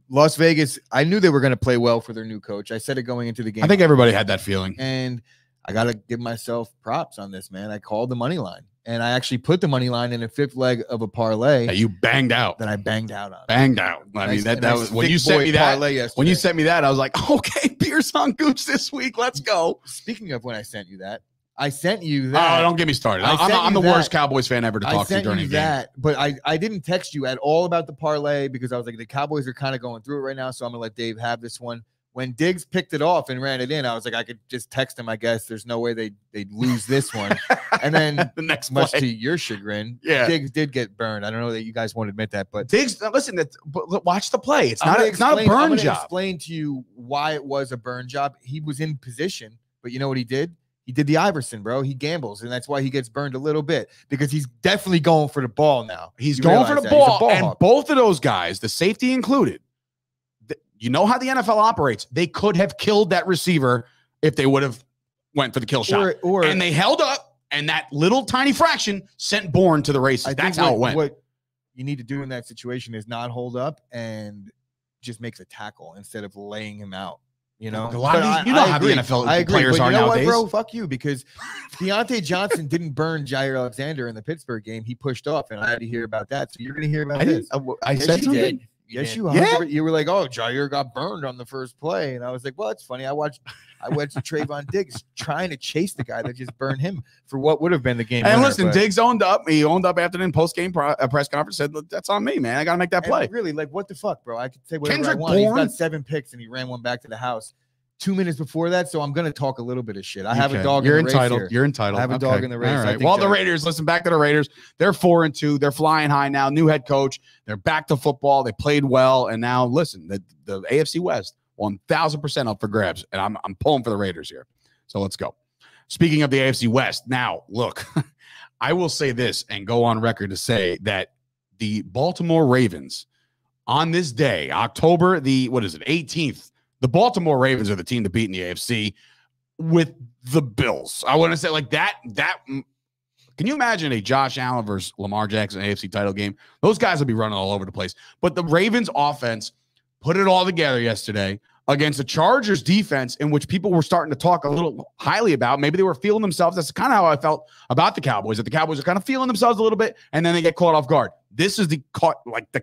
Las Vegas, I knew they were going to play well for their new coach. I said it going into the game.
I think everybody had that feeling.
And I got to give myself props on this, man. I called the money line, and I actually put the money line in a 5th leg of a parlay
that you banged out.
That I banged out on.
I mean, that was when you sent me that. When you sent me that, I was like, okay, Pierce on Gooch this week. Let's go.
Speaking of when I sent you that, I sent you that.
Oh, don't get me started. I'm the worst Cowboys fan ever to talk to during a game.
That, but I didn't text you at all about the parlay because I was like, the Cowboys are kind of going through it right now, so I'm going to let Dave have this one. When Diggs picked it off and ran it in, I was like, I could just text him, I guess. There's no way they'd lose this one. And then
the next
much
play.
to your chagrin,
yeah,
Diggs did get burned. I don't know that you guys won't admit that, but
Diggs, listen, watch the play. It's not a burn job.
Explain to you why it was a burn job. He was in position, but you know what he did? He did the Iverson, bro. He gambles, and that's why he gets burned a little bit because he's definitely going for the ball now.
He's going for the ball, and both of those guys, the safety included, you know how the NFL operates. They could have killed that receiver if they would have went for the kill shot. And they held up, and that little tiny fraction sent Bourne to the races. That's how it went.
What you need to do in that situation is not hold up and just make the tackle instead of laying him out. You know,
how the NFL players are nowadays.
Bro, fuck you, because Deontay Johnson didn't burn Jair Alexander in the Pittsburgh game. He pushed off, and I had to hear about that. So you're going to hear about this.
I said something.
Yes, you are. You were like, "Oh, Jair got burned on the first play," and I was like, "Well, it's funny. I watched Trayvon Diggs trying to chase the guy that just burned him for what would have been the game."
And listen, Diggs owned up. He owned up after the post-game press conference. Said, "That's on me, man. I got to make that play."
And really, like, what the fuck, bro? I could say whatever I want. He's got 7 picks, and he ran one back to the house 2 minutes before that, so I'm going to talk a little bit of shit. I have a dog in the race here.
You're entitled.
I have a dog in the race.
All right. Well, the Raiders, listen, back to the Raiders. They're 4-2. They're flying high now. New head coach. They're back to football. They played well, and now, listen, the AFC West, 1,000% up for grabs, and I'm pulling for the Raiders here. So let's go. Speaking of the AFC West, now, look, I will say this and go on record to say that the Baltimore Ravens, on this day, October 18th, the Baltimore Ravens are the team to beat in the AFC with the Bills. I want to say like that Can you imagine a Josh Allen versus Lamar Jackson AFC title game? Those guys will be running all over the place. But the Ravens offense put it all together yesterday against the Chargers defense, in which people were starting to talk a little highly about. Maybe they were feeling themselves. That's kind of how I felt about the Cowboys, that the Cowboys are kind of feeling themselves a little bit, and then they get caught off guard. This is the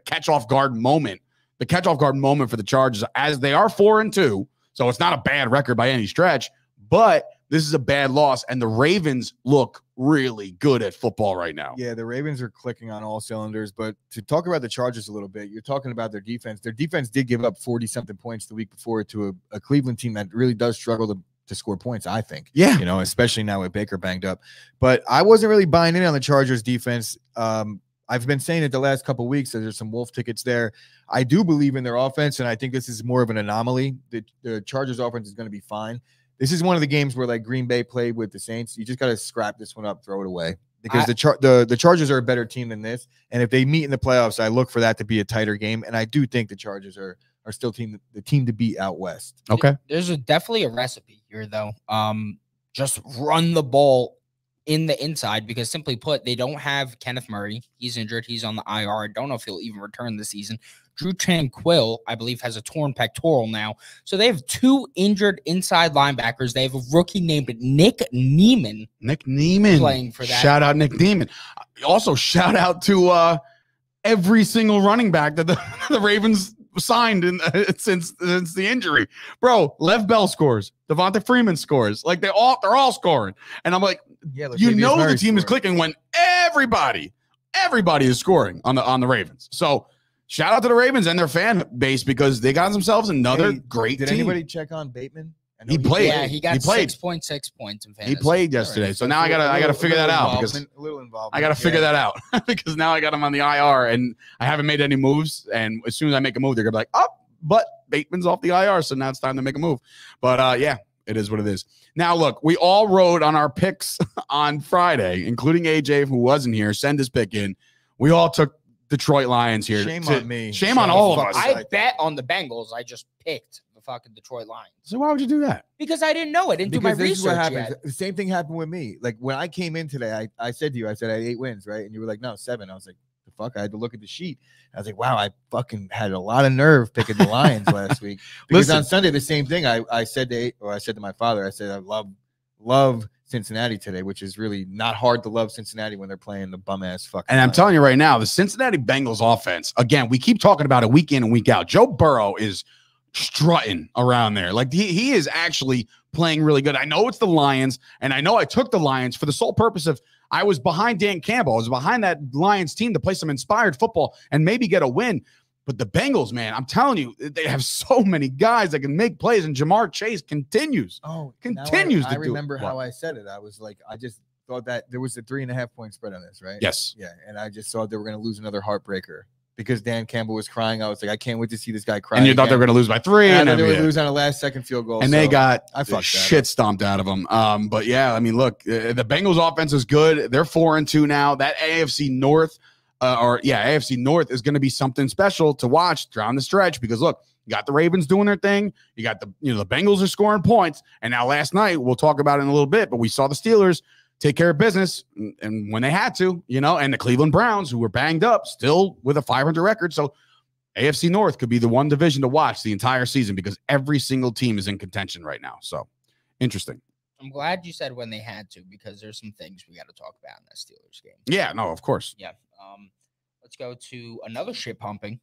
catch off guard moment. The catch off guard moment for the Chargers, as they are 4-2. So it's not a bad record by any stretch, but this is a bad loss, and the Ravens look really good at football right now.
Yeah, the Ravens are clicking on all cylinders, but to talk about the Chargers a little bit, you're talking about their defense. Their defense did give up 40-something points the week before to a Cleveland team that really does struggle to score points, I think.
Yeah.
You know, especially now with Baker banged up. But I wasn't really buying in on the Chargers defense. I've been saying it the last couple of weeks that there's some wolf tickets there. I do believe in their offense, and I think this is more of an anomaly. The Chargers offense is going to be fine. This is one of the games where, like, Green Bay played with the Saints. You just got to scrap this one up, throw it away, because the Chargers are a better team than this. And if they meet in the playoffs, I look for that to be a tighter game. And I do think the Chargers are still the team to beat out west.
Okay.
There's definitely a recipe here, though. Just run the ball in the inside, because simply put, they don't have Kenneth Murray. He's injured. He's on the IR. I don't know if he'll even return this season. Drew Tranquill, I believe, has a torn pectoral now. So they have 2 injured inside linebackers. They have a rookie named Nick Niemann. Playing for that.
Shout out Nick Niemann. Also, shout out to every single running back that the Ravens signed since the injury. Bro, Lev Bell scores. Devonta Freeman scores. Like, they're all scoring. And I'm like,
yeah,
you know the team is clicking when everybody is scoring on the Ravens. So shout out to the Ravens and their fan base, because they got themselves another great team.
Did anybody check on Bateman?
He played.
Yeah, he got 6.6 points in fantasy.
He played yesterday. So now I gotta figure that out, because
a little involvement.
I gotta figure that out because now I got him on the IR and I haven't made any moves. And as soon as I make a move, they're gonna be like, oh, but Bateman's off the IR, so now it's time to make a move. But yeah, it is what it is. Now, look, we all rode on our picks on Friday, including AJ, who wasn't here. Send his pick in. We all took Detroit Lions here.
Shame on me.
Shame on all of us.
I bet on the Bengals. I just picked the fucking Detroit Lions.
So why would you do that?
Because I didn't know. I didn't do my research yet.
The same thing happened with me. Like, when I came in today, I said to you, I said I had 8 wins, right? And you were like, no, 7. I was like, the fuck? I had to look at the sheet. I was like, wow, I fucking had a lot of nerve picking the Lions last week. Because on Sunday, the same thing. I said to my father, I said, I love Cincinnati today, which is really not hard to love Cincinnati when they're playing the bum ass fucking.
And I'm telling you right now, the Cincinnati Bengals offense, again, we keep talking about it week in and week out. Joe Burrow is strutting around there. Like, he is actually playing really good. I know it's the Lions, and I know I took the Lions for the sole purpose of I was behind Dan Campbell. I was behind that Lions team to play some inspired football and maybe get a win. But the Bengals, man, I'm telling you, they have so many guys that can make plays, and Jamar Chase continues.
I remember how I said it. I was like, I just thought that there was a 3.5 point spread on this, right?
Yes.
Yeah, and I just thought they were going to lose another heartbreaker because Dan Campbell was crying. I was like, I can't wait to see this guy cry.
And you thought they were going to lose by 3,
and they would lose on a last-second field goal.
And they got
shit
stomped out of them. But yeah, I mean, look, the Bengals offense is good. They're 4-2 now. That AFC North. AFC North is going to be something special to watch down the stretch, because look, you got the Ravens doing their thing. You got the Bengals are scoring points. And now last night, we'll talk about it in a little bit, but we saw the Steelers take care of business and when they had to, and the Cleveland Browns, who were banged up, still with a 500 record. So AFC North could be the one division to watch the entire season, because every single team is in contention right now. So interesting.
I'm glad you said when they had to, because there's some things we got to talk about in that Steelers game.
Yeah, no, of course.
Yeah. Let's go to another shit pumping.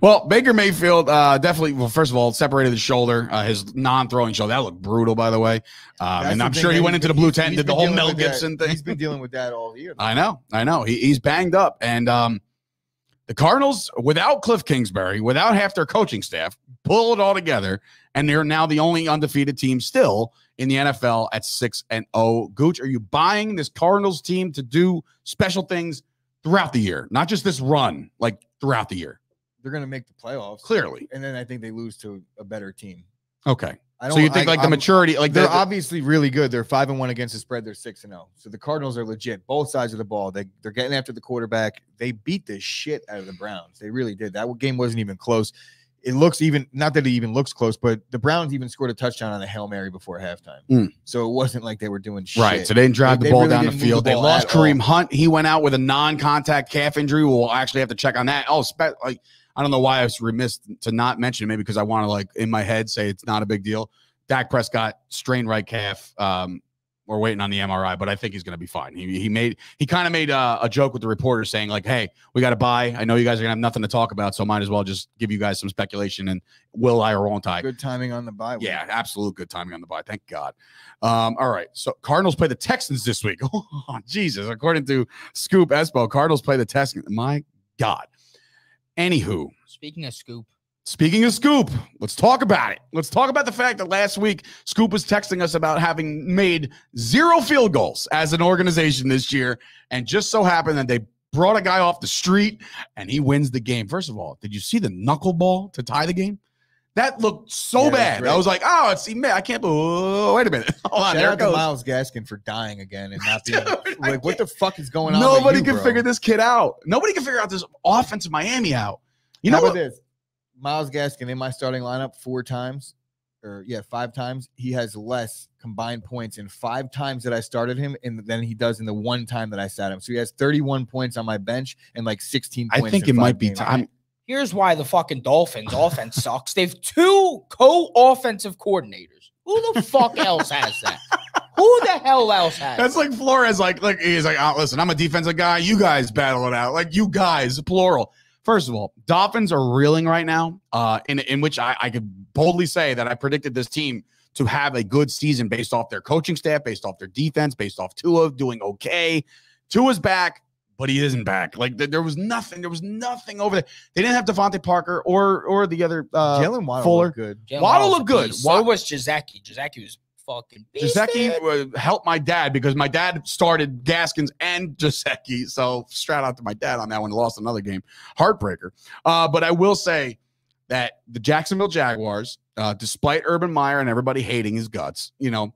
Well, Baker Mayfield definitely, well, first of all, separated the shoulder, his non-throwing shoulder. That looked brutal, by the way. And I'm sure he went into the blue tent and did the whole Mel Gibson thing.
He's been dealing with that all year.
I know. He's banged up. And the Cardinals, without Cliff Kingsbury, without half their coaching staff, pull it all together, and they're now the only undefeated team still in the NFL at 6-0. Gooch, are you buying this Cardinals team to do special things throughout the year, not just this run, like throughout the year?
They're going to make the playoffs,
clearly,
and then I think they lose to a better team.
Okay, so you think the maturity, like
they're obviously really good. They're 5-1 against the spread. They're 6-0. So the Cardinals are legit, both sides of the ball. They're getting after the quarterback. They beat the shit out of the Browns. They really did. That game wasn't even close. it looks even, not that it even looks close, but the Browns even scored a touchdown on a Hail Mary before halftime. So it wasn't like they were doing shit.
Right. So they didn't drive the ball down the field. They lost Kareem Hunt. He went out with a non-contact calf injury. We'll actually have to check on that. Like, I don't know why I was remiss to not mention it, maybe because I want to, like, in my head say it's not a big deal. Dak Prescott strained right calf. We're waiting on the MRI, but I think he's going to be fine. He kind of made a joke with the reporter saying, like, hey, we got to buy. I know you guys are going to have nothing to talk about, so might as well just give you guys some speculation, and will I or won't I?
Good timing on the bye.
Yeah, absolute good timing on the bye. Thank God. All right, so Cardinals play the Texans this week. Oh, Jesus. According to Scoop Espo, Cardinals play the Texans. My God. Anywho. Speaking of Scoop, let's talk about it. Let's talk about the fact that last week Scoop was texting us about having made 0 field goals as an organization this year, and just so happened that they brought a guy off the street and he wins the game. First of all, did you see the knuckleball to tie the game? That looked so bad. I was like, oh, I can't believe. Oh, wait a minute. Hold on.
Shout out to Myles Gaskin for dying again and not being like, what the fuck is going on?
Nobody can figure this kid out. Nobody can figure out this offensive Miami out. You know what?
This? Myles Gaskin in my starting lineup 5 times. He has less combined points in 5 times that I started him than he does in the 1 time that I sat him. So he has 31 points on my bench and like 16 points.
I think it might be time.
Here's why the fucking Dolphins offense sucks. They've 2 co-offensive coordinators. Who the fuck else has that? Who the hell else has
That's like Flores, like he's like, oh, listen, I'm a defensive guy. You guys battle it out. Like, you guys, plural. First of all, Dolphins are reeling right now, in which I could boldly say that I predicted this team to have a good season based off their coaching staff, based off their defense, based off Tua doing okay. Tua's back, but he isn't back. Like, there was nothing. There was nothing over there. They didn't have Devontae Parker or the other
Jalen Waddle
Fuller.
Looked good.
Waddle looked good.
So was Jazeki. Jazeki was fucking beast.
Jaceki helped my dad because my dad started Gaskins and Jaceki. So shout out to my dad on that one. Lost another game. Heartbreaker. But I will say that the Jacksonville Jaguars, despite Urban Meyer and everybody hating his guts, you know,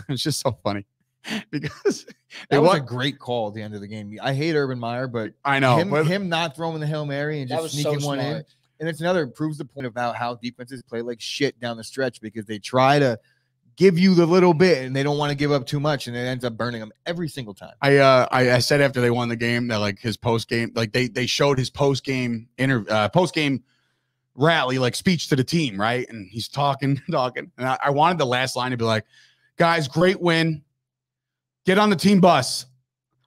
it's just so funny because
that was a great call at the end of the game. I hate Urban Meyer, but
I know
him not throwing the Hail Mary and just sneaking one in. And it's proves the point about how defenses play like shit down the stretch because they try to give you the little bit and they don't want to give up too much, and it ends up burning them every single time.
I said after they won the game that, like, his post game, like they showed his post game rally, like, speech to the team, right? And he's talking, and I wanted the last line to be like, guys, great win. Get on the team bus.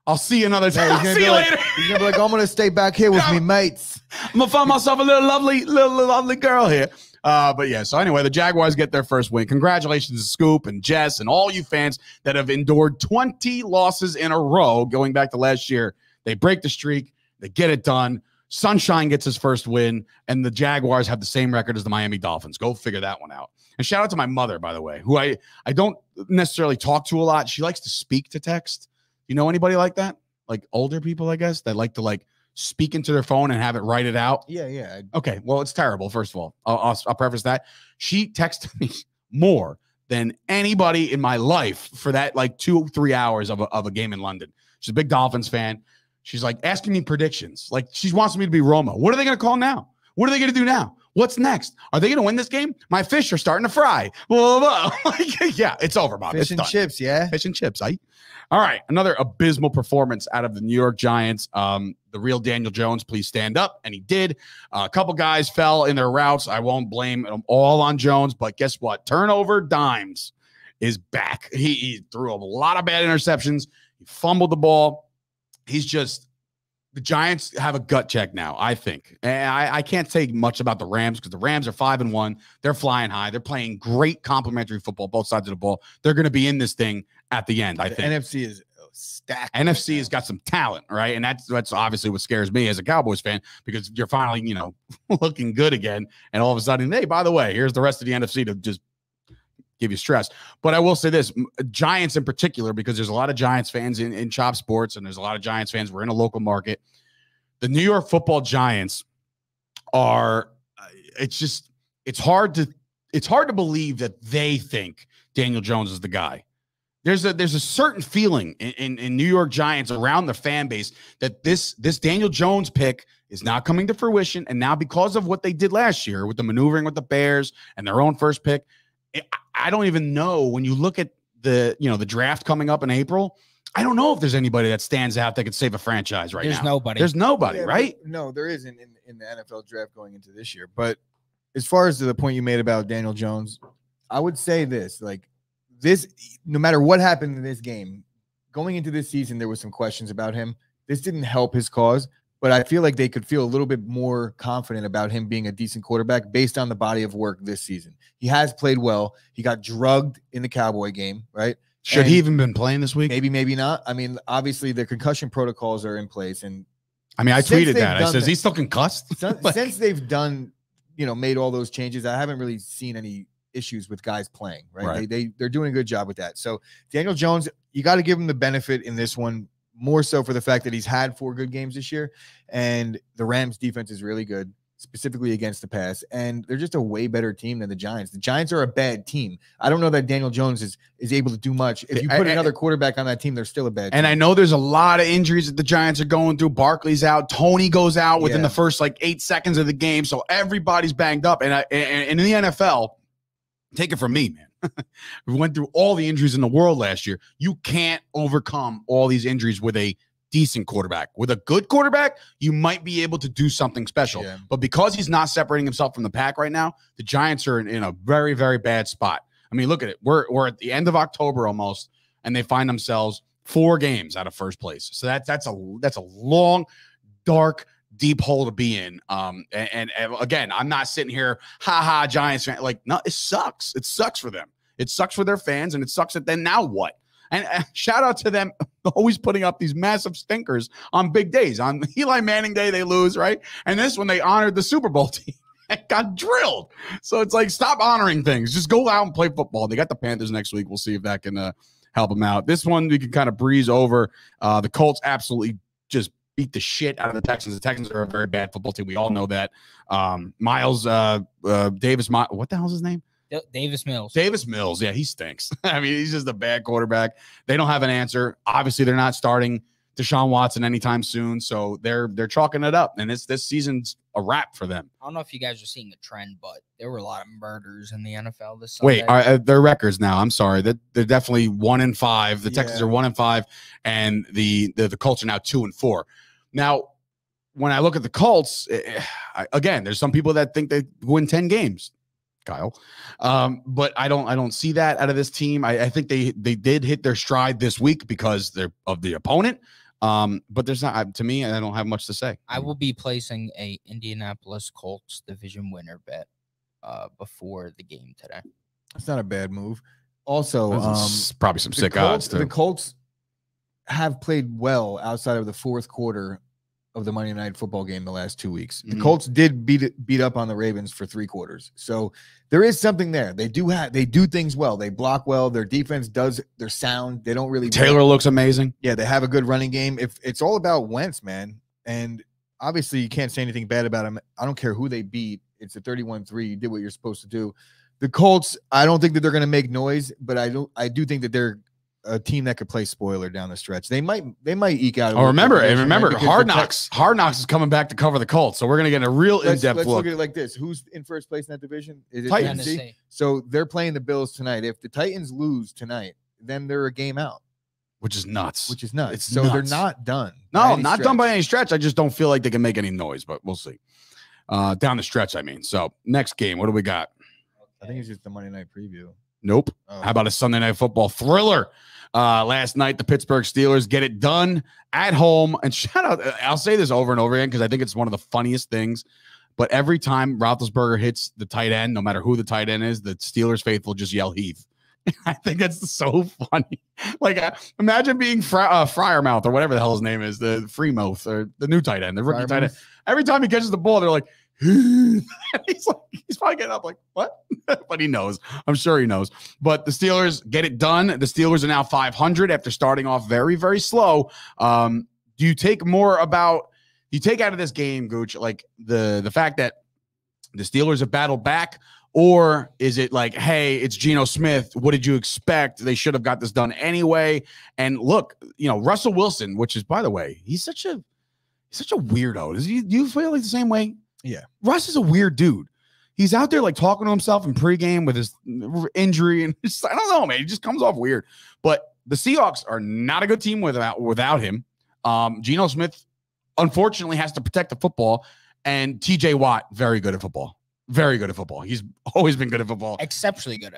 I'll see you another time.
He's
see you later.
He's gonna be like, I'm gonna stay back here with me mates.
I'm gonna find myself a little lovely girl here. But yeah, so anyway, the Jaguars get their first win. Congratulations to Scoop and Jess and all you fans that have endured 20 losses in a row going back to last year. They break the streak. They get it done. Sunshine gets his first win, and the Jaguars have the same record as the Miami Dolphins. Go figure that one out. And shout out to my mother, by the way, who I don't necessarily talk to a lot. She likes to speak to text. You know anybody like that? Like older people, I guess, that like to, like, speak into their phone and have it write it out.
Yeah.
Okay. Well, it's terrible. First of all, I'll preface that. She texted me more than anybody in my life for that, like, 2-3 hours of a game in London. She's a big Dolphins fan. She's like asking me predictions. Like, she wants me to be Romo. What are they going to call now? What are they going to do now? What's next? Are they going to win this game? My fish are starting to fry. Blah, blah, blah. Like, yeah, it's over, Bob.
Fish and chips, yeah.
Fish and chips, All right, another abysmal performance out of the New York Giants. The real Daniel Jones, please stand up, and he did. A couple guys fell in their routes. I won't blame them all on Jones, but guess what? Turnover Dimes is back. He threw a lot of bad interceptions. He fumbled the ball. He's just – the Giants have a gut check now, I think. And I can't say much about the Rams because the Rams are 5-1. They're flying high. They're playing great complementary football, both sides of the ball. They're going to be in this thing at the end, I think.
NFC is stacked.
NFC has got some talent, right? And that's obviously what scares me as a Cowboys fan because you're finally, you know, looking good again. And all of a sudden, hey, by the way, here's the rest of the NFC to just give you stress. But I will say this, Giants in particular, because there's a lot of Giants fans in Chop Sports, and there's a lot of Giants fans. We're in a local market. The New York Football Giants are, it's hard to believe that they think Daniel Jones is the guy. There's a certain feeling in New York Giants around the fan base that this Daniel Jones pick is not coming to fruition. And now because of what they did last year with the maneuvering with the Bears and their own first pick, I don't even know when you look at the draft coming up in April, I don't know if there's anybody that stands out that could save a franchise right now. There's nobody, right?
No, there isn't in the NFL draft going into this year. But as far as to the point you made about Daniel Jones, I would say this, no matter what happened in this game, going into this season, there was some questions about him. This didn't help his cause, but I feel like they could feel a little bit more confident about him being a decent quarterback based on the body of work this season. He has played well. He got drugged in the Cowboy game, right?
Should he even been playing this week?
Maybe not. I mean, obviously the concussion protocols are in place. And
I mean, I tweeted that. I says he's still concussed.
Since they've done, made all those changes, I haven't really seen any issues with guys playing, right? They're doing a good job with that. So Daniel Jones, you got to give him the benefit in this one, more so for the fact that he's had 4 good games this year, and the Rams defense is really good, specifically against the pass, and they're just a way better team than the Giants. The Giants are a bad team. I don't know that Daniel Jones is able to do much. If you put another quarterback on that team, they're still a bad team.
And I know there's a lot of injuries that the Giants are going through. Barkley's out. Tony goes out within the first 8 seconds of the game, so everybody's banged up. And in the NFL, take it from me, man. We went through all the injuries in the world last year. You can't overcome all these injuries with a decent quarterback. With a good quarterback, you might be able to do something special. Yeah. But because he's not separating himself from the pack right now, the Giants are in a very, very bad spot. I mean, look at it. We're at the end of October almost, and they find themselves 4 games out of first place. So that's a long, dark, deep hole to be in. And again, I'm not sitting here, Giants fan. No, it sucks. It sucks for them. It sucks for their fans, and it sucks that then now what? And shout out to them always putting up these massive stinkers on big days. On Eli Manning Day, they lose, right? And this one, they honored the Super Bowl team and got drilled. So it's stop honoring things. Just go out and play football. They got the Panthers next week. We'll see if that can help them out. This one, we can kind of breeze over. The Colts absolutely just beat the shit out of the Texans. The Texans are a very bad football team. We all know that. Miles Davis, what the hell's his name?
Davis Mills.
Davis Mills. Yeah, he stinks. I mean, he's just a bad quarterback. They don't have an answer. Obviously, they're not starting Deshaun Watson anytime soon, so they're chalking it up. And this season's a wrap for them.
I don't know if you guys are seeing a trend, but there were a lot of murders in the NFL this Sunday.
Wait, their records now. I'm sorry. They're definitely 1-5. The Texans are 1-5, and the Colts are now 2-4. Now, when I look at the Colts, again, there's some people that think they win 10 games. Kyle. But I don't see that out of this team. I think they did hit their stride this week because they're of the opponent. But there's not, to me, I don't have much to say.
I will be placing a Indianapolis Colts division winner bet before the game today.
That's not a bad move. Also,
probably some sick odds too.
The Colts have played well outside of the fourth quarter of the Monday Night Football game the last 2 weeks. The Colts did beat up on the Ravens for 3 quarters. So there is something there. They do things well. They block well. Their defense they're sound. They don't really
Taylor looks amazing.
Yeah, they have a good running game. If it's all about Wentz, man. And obviously you can't say anything bad about him. I don't care who they beat. It's a 31-3. You did what you're supposed to do. The Colts, I don't think that they're going to make noise, but I do think that they're a team that could play spoiler down the stretch. They might eke out.
Remember, Hard Knocks. Hard Knocks is coming back to cover the Colts, so we're gonna get a real in-depth
look.
Let's
look at it like this: who's in first place in that division? Is it
Titans?
Tennessee? So they're playing the Bills tonight. If the Titans lose tonight, then they're a game out,
which is nuts.
It's nuts. They're not done.
No, not done by any stretch. I just don't feel like they can make any noise, but we'll see. Down the stretch, I mean. So next game, what do we got?
I think it's just the Monday night preview.
Nope. Oh. How about a Sunday Night Football thriller? Last night, the Pittsburgh Steelers get it done at home. And shout out, I'll say this over and over again because I think it's one of the funniest things. But every time Roethlisberger hits the tight end, no matter who the tight end is, the Steelers faithful just yell Heath. I think that's so funny. Imagine being Fryermouth or whatever the hell his name is, the Freemouth or the new tight end, the rookie tight end. Every time he catches the ball, they're like, he's probably getting up like, what? But he knows. I'm sure he knows. But the Steelers get it done. The Steelers are now 500 after starting off very, very slow. Do you take out of this game, Gooch, like the fact that the Steelers have battled back, or is it like, hey, it's Geno Smith. What did you expect? They should have got this done anyway. And look, Russell Wilson, which is, by the way, he's such a He's such a weirdo. Do you feel like the same way?
Yeah.
Russ is a weird dude. He's out there like talking to himself in pregame with his injury, and just, I don't know, man. He just comes off weird. But the Seahawks are not a good team without him. Geno Smith, unfortunately, has to protect the football, and T.J. Watt, very good at football. Very good at football. He's always been good at football.
Exceptionally good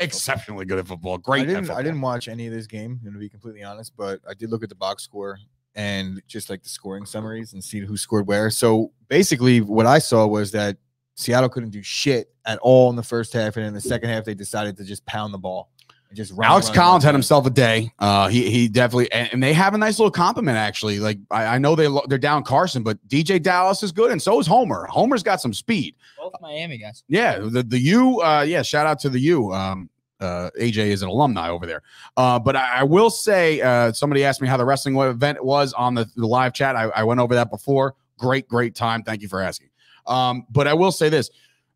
at
football. Great.
I didn't watch any of this game, to be completely honest, but I did look at the box score and just like the scoring summaries and see who scored where. So basically, what I saw was that Seattle couldn't do shit at all in the first half, and in the second half, they decided to just pound the ball and just run.
Alex Collins had himself a day. He definitely, and they have a nice little compliment actually. Like I know they're down Carson, but DJ Dallas is good, and so is Homer. Homer's got some speed.
Both Miami guys.
Yeah, the U. Shout out to the U. AJ is an alumni over there. But I will say, somebody asked me how the wrestling event was on the live chat. I went over that before. Great time. Thank you for asking. But I will say this: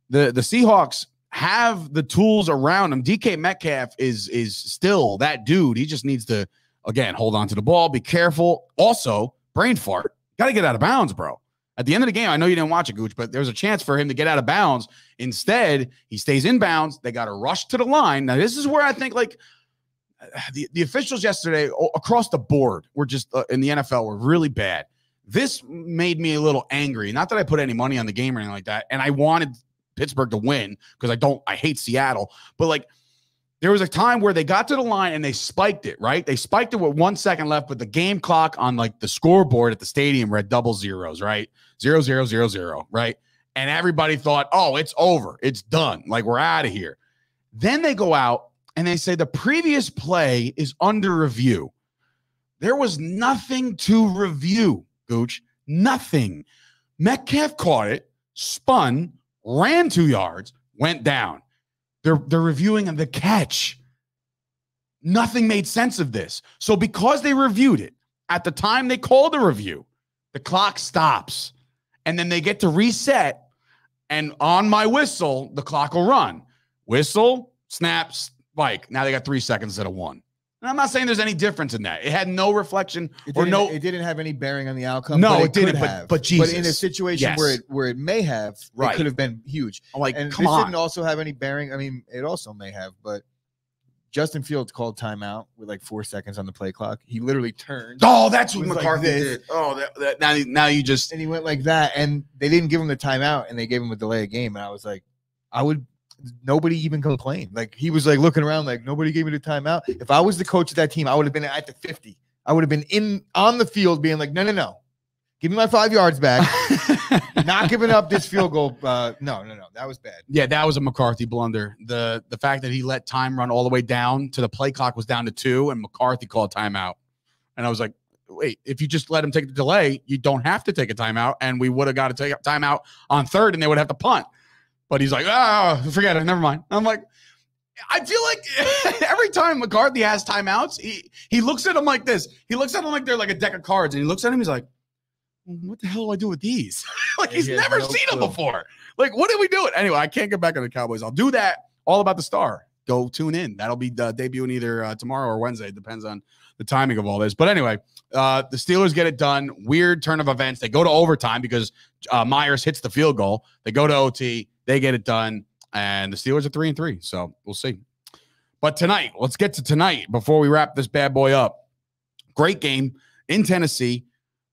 the Seahawks have the tools around him. DK Metcalf is still that dude. He just needs to, again, hold on to the ball, be careful. Also, brain fart. Got to get out of bounds, bro. At the end of the game, I know you didn't watch it, Gooch, but there's a chance for him to get out of bounds. Instead, he stays in bounds. They got to rush to the line. Now, this is where I think, like, the officials yesterday across the board were just in the NFL were really bad. This made me a little angry. Not that I put any money on the game or anything like that. And I wanted Pittsburgh to win because I hate Seattle. But like there was a time where they got to the line and they spiked it, right? They spiked it with 1 second left, but the game clock on like the scoreboard at the stadium read double zeros, right? 0-0-0-0, right? And everybody thought, oh, it's over. It's done. Like we're out of here. Then they go out and they say the previous play is under review. There was nothing to review. Gooch, nothing. Metcalf caught it, spun, ran 2 yards, went down. They're reviewing the catch. Nothing made sense of this. So because they reviewed it, at the time they called a review, the clock stops. And then they get to reset, and on my whistle, the clock will run. Whistle, snap, spike. Now they got 3 seconds instead of 1. And I'm not saying there's any difference in that. It had no reflection
it didn't have any bearing on the outcome.
No, it didn't. But Jesus.
But in a situation where it may have, it could have been huge.
I'm like,
and
come
this
on.
Didn't also have any bearing. I mean, it also may have, but Justin Fields called timeout with like 4 seconds on the play clock. He literally turned.
Oh, that's what McCarthy did. Oh, now you just.
And he went like that, and they didn't give him the timeout, and they gave him a delay of game. And I was like, nobody even complained. Like he was like looking around like nobody gave me the timeout. If I was the coach of that team, I would have been at the 50. I would have been on the field being like, no. Give me my 5 yards back. Not giving up this field goal. No. That was bad.
Yeah, that was a McCarthy blunder. The fact that he let time run all the way down to the play clock was down to 2 and McCarthy called timeout. And I was like, wait, if you just let him take the delay, you don't have to take a timeout. And we would have got to take a timeout on 3rd and they would have to punt. But he's like, forget it. Never mind. I'm like, I feel like every time McCarthy has timeouts, he looks at them like this. He looks at them like they're like a deck of cards. And he looks at him, he's like, what the hell do I do with these? Like he's never seen them before. Like, what are we doing? Anyway, I can't get back on the Cowboys. I'll do that. All About the Star. Go tune in. That'll be debuting either tomorrow or Wednesday. It depends on the timing of all this. But anyway, the Steelers get it done. Weird turn of events. They go to overtime because Myers hits the field goal. They go to OT. They get it done. And the Steelers are 3-3. So we'll see. But tonight, let's get to tonight before we wrap this bad boy up. Great game in Tennessee.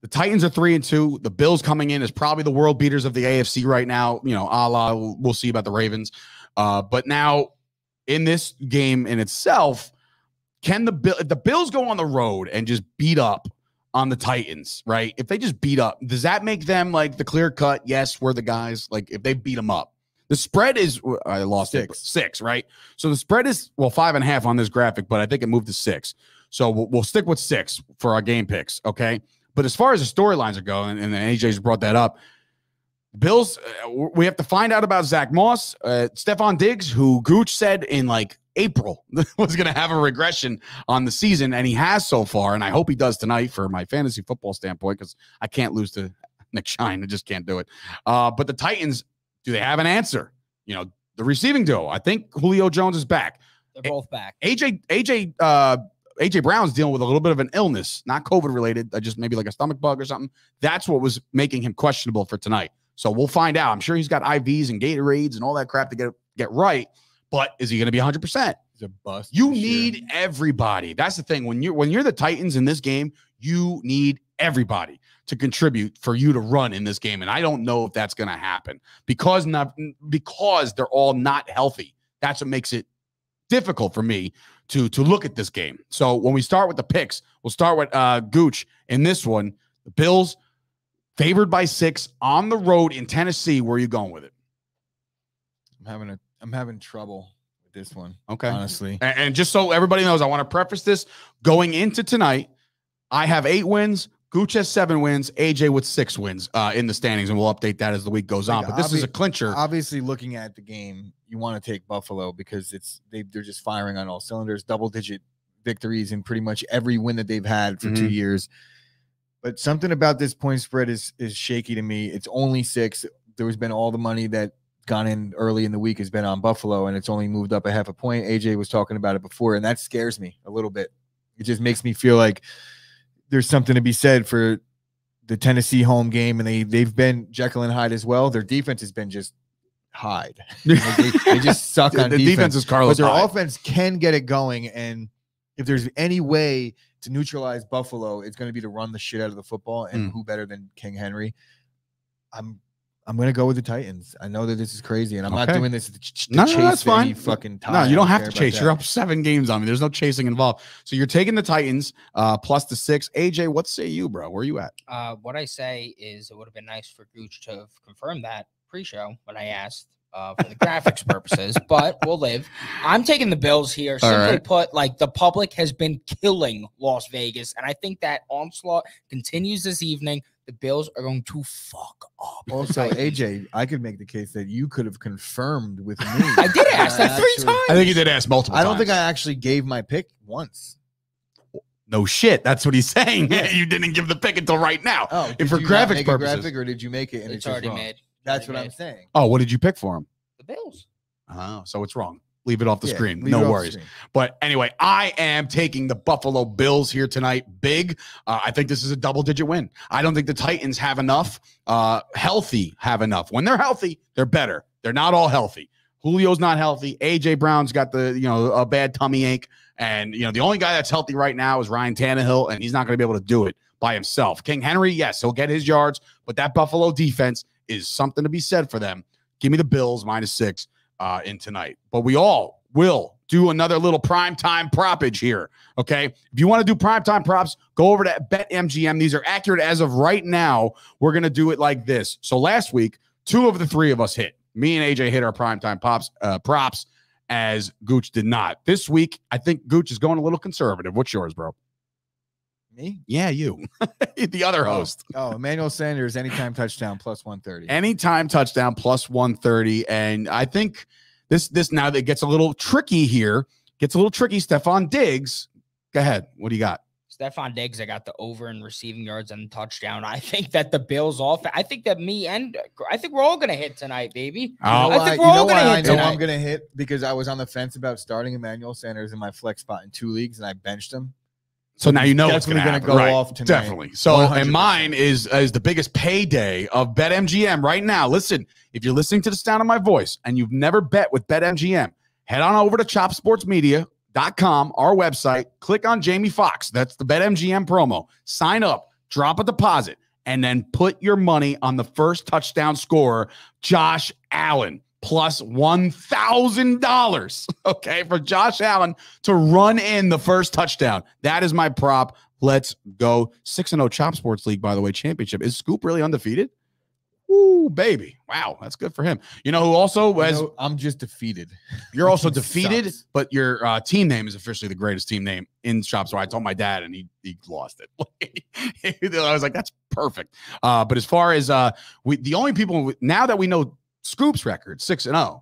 The Titans are 3-2. The Bills coming in as probably the world beaters of the AFC right now. You know, we'll see about the Ravens. But now in this game in itself, if the Bills go on the road and just beat up on the Titans, right? If they just beat up, does that make them like the clear cut? Yes, we're the guys. Like if they beat them up, the spread is I lost 6, right? So the spread is 5.5 on this graphic, but I think it moved to 6. So we'll stick with 6 for our game picks, okay? But as far as the storylines are going, and AJ's brought that up, Bills, we have to find out about Zach Moss, Stephon Diggs, who Gooch said in like April was going to have a regression on the season, and he has so far, and I hope he does tonight for my fantasy football standpoint because I can't lose to Nick Shine. I just can't do it. But the Titans, do they have an answer? You know, the receiving duo. I think Julio Jones is back.
They're both back.
AJ AJ Brown's dealing with a little bit of an illness, not COVID related, just maybe like a stomach bug or something. That's what was making him questionable for tonight. So we'll find out. I'm sure he's got IVs and Gatorades and all that crap to get right. But is he going to be 100%?
He's a bust.
You need everybody. That's the thing. When you're the Titans in this game, you need everybody to contribute for you to run in this game. And I don't know if that's going to happen because they're all not healthy. That's what makes it difficult for me to look at this game. So when we start with the picks, we'll start with Gooch in this one. The Bills favored by 6 on the road in Tennessee. Where are you going with it?
I'm having trouble with this one.
Okay.
Honestly.
And just so everybody knows, I want to preface this going into tonight. I have 8 wins. Gooch has 7 wins. AJ with 6 wins in the standings, and we'll update that as the week goes on. But this is a clincher.
Obviously, looking at the game, you want to take Buffalo because they're just firing on all cylinders, double-digit victories in pretty much every win that they've had for 2 years. But something about this point spread is shaky to me. It's only 6. There's been all the money that gone in early in the week has been on Buffalo, and it's only moved up a half a point. AJ was talking about it before, and that scares me a little bit. It just makes me feel like there's something to be said for the Tennessee home game, and they've been Jekyll and Hyde as well. Their defense has been just Hyde. They just suck on defense.
Defense is Carlos
but their
Hyde.
offense can get it going, and if there's any way to neutralize Buffalo, it's going to be to run the shit out of the football, and who better than King Henry? I'm going to go with the Titans. I know that this is crazy, and I'm not doing this to chase
that's fine.
any fucking time.
No, you don't have to chase. You're up 7 games on me. There's no chasing involved. So you're taking the Titans plus the 6. AJ, what say you, bro? Where are you at?
What I say is it would have been nice for Gooch to have confirmed that pre-show when I asked for the graphics purposes, but we'll live. I'm taking the Bills here. Simply put, like, the public has been killing Las Vegas, and I think that onslaught continues this evening. The Bills are going to fuck up.
Also, AJ, I could make the case that you could have confirmed with me.
I did ask that 3 times.
I think you did ask multiple times.
I don't think I actually gave my pick once.
No shit. That's what he's saying. Yeah. You didn't give the pick until right now.
Oh,
and for graphics purposes.
Graphic, or did you make it? And
it's already made.
That's what I'm saying.
Oh, what did you pick for him?
The Bills.
Oh, so it's wrong. Leave it off the screen. No worries. But anyway, I am taking the Buffalo Bills here tonight. Big. I think this is a double-digit win. I don't think the Titans have enough. Healthy have enough. When they're healthy, they're better. They're not all healthy. Julio's not healthy. AJ Brown's got a bad tummy ache. And, the only guy that's healthy right now is Ryan Tannehill, and he's not going to be able to do it by himself. King Henry, yes, he'll get his yards, but that Buffalo defense is something to be said for them. Give me the Bills minus 6 in tonight. But we all will do another little primetime propage here, okay? If you want to do primetime props, go over to BetMGM. These are accurate as of right now. We're going to do it like this. So last week, 2 of the 3 of us hit. Me and AJ hit our primetime props as Gooch did not. This week, I think Gooch is going a little conservative. What's yours, bro?
Me?
Yeah, you. The other host.
Oh, Emmanuel Sanders, anytime touchdown, plus 130.
Anytime touchdown, plus 130. And I think this now that gets a little tricky here. Gets a little tricky. Stephon Diggs. Go ahead. What do you got?
Stephon Diggs, I got the over in receiving yards and touchdown. I think that the Bills I think that I think we're all going to hit tonight, baby. I think we're all going to hit tonight.
I'm going to hit because I was on the fence about starting Emmanuel Sanders in my flex spot in 2 leagues, and I benched him.
So now you know
it's going to go off tonight.
Definitely. So,
100%.
And mine is the biggest payday of BetMGM right now. Listen, if you're listening to the sound of my voice and you've never bet with BetMGM, head on over to ChopSportsMedia.com, our website, click on Jamie Foxx. That's the BetMGM promo. Sign up, drop a deposit, and then put your money on the first touchdown scorer, Josh Allen. Plus $1,000, okay, for Josh Allen to run in the first touchdown. That is my prop. Let's go. 6-0 Chop Sports League, by the way, championship. Is Scoop really undefeated? Ooh, baby. Wow, that's good for him. You know who also has...
I'm just defeated.
You're also defeated, but your team name is officially the greatest team name in Chop. So I told my dad, and he lost it. I was like, that's perfect. But as far as the only people... Now that we know Scoop's record, 6-0.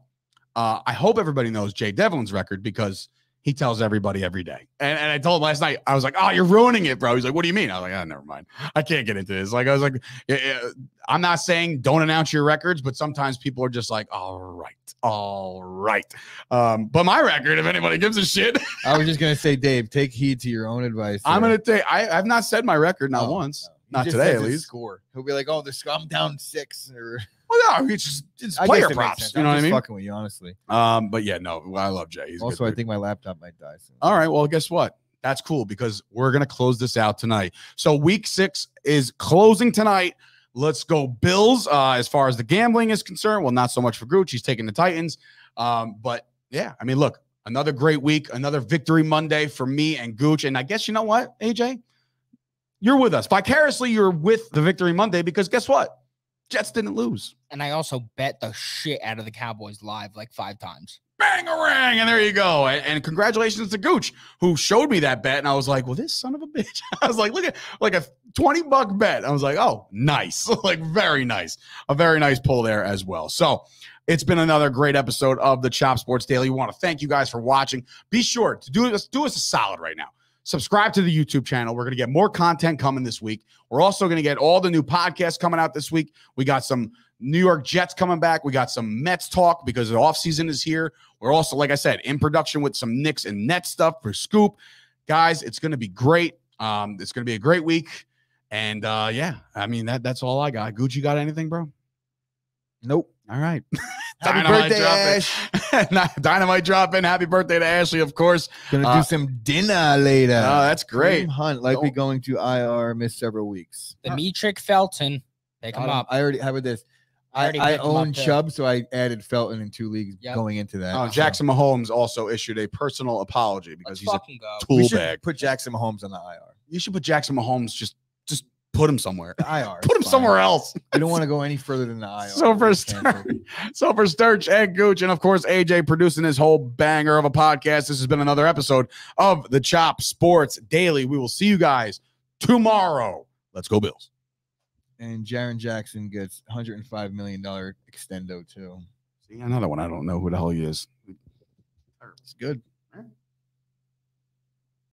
I hope everybody knows Jay Devlin's record because he tells everybody every day. And I told him last night, I was like, oh, you're ruining it, bro. He's like, what do you mean? I was like, oh, never mind. I can't get into this. Like, I was like, I'm not saying don't announce your records, but sometimes people are just like, all right. But my record, if anybody gives a shit.
I was just going to say, Dave, take heed to your own advice.
I'm going to take, I've not said my record, not once. No. Not today, at least.
Score. He'll be like, oh, I'm down 6 or.
Well, no, it's player props. You know what I mean?
Fucking with you, honestly.
But yeah, no, I love Jay. He's
also, I think my laptop might die soon.
All right, well, guess what? That's cool because we're gonna close this out tonight. So week 6 is closing tonight. Let's go Bills. As far as the gambling is concerned, well, not so much for Gooch. He's taking the Titans. But yeah, I mean, look, another great week, another victory Monday for me and Gooch. And I guess you know what, AJ, you're with us vicariously. You're with the victory Monday because guess what? Jets didn't lose.
And I also bet the shit out of the Cowboys live like 5 times.
Bang-a-rang, and there you go. And congratulations to Gooch, who showed me that bet. And I was like, well, this son of a bitch. I was like, look at like a $20 bet. I was like, oh, nice. Like, very nice. A very nice pull there as well. So it's been another great episode of the Chop Sports Daily. We want to thank you guys for watching. Be sure to do us a solid right now. Subscribe to the YouTube channel. We're going to get more content coming this week. We're also going to get all the new podcasts coming out this week. We got some New York Jets coming back. We got some Mets talk because the offseason is here. We're also, like I said, in production with some Knicks and Nets stuff for Scoop. Guys, it's going to be great. It's going to be a great week. And, yeah, I mean, that's all I got. Gucci, got anything, bro?
Nope.
All right.
Happy birthday, Ash.
Dynamite dropping. Happy birthday to Ashley, of course.
Gonna do some dinner later.
Oh, that's great.
Hunt, likely going to IR, missed several weeks.
Demetric Felton. Pick him up.
I already, how about this? I own Chubb, so I added Felton in 2 leagues going into that.
Jackson Mahomes also issued a personal apology because he's a tool
we should
bag.
Put Jackson Mahomes on the IR.
You should put Jackson Mahomes just put him somewhere.
The IR.
Put him somewhere else.
I don't want to go any further than the IR.
So for Sturch and Gooch, and of course AJ producing this whole banger of a podcast. This has been another episode of the Chop Sports Daily. We will see you guys tomorrow. Let's go Bills.
And Jaren Jackson gets $105 million extendo too.
See, another one. I don't know who the hell he is.
It's good.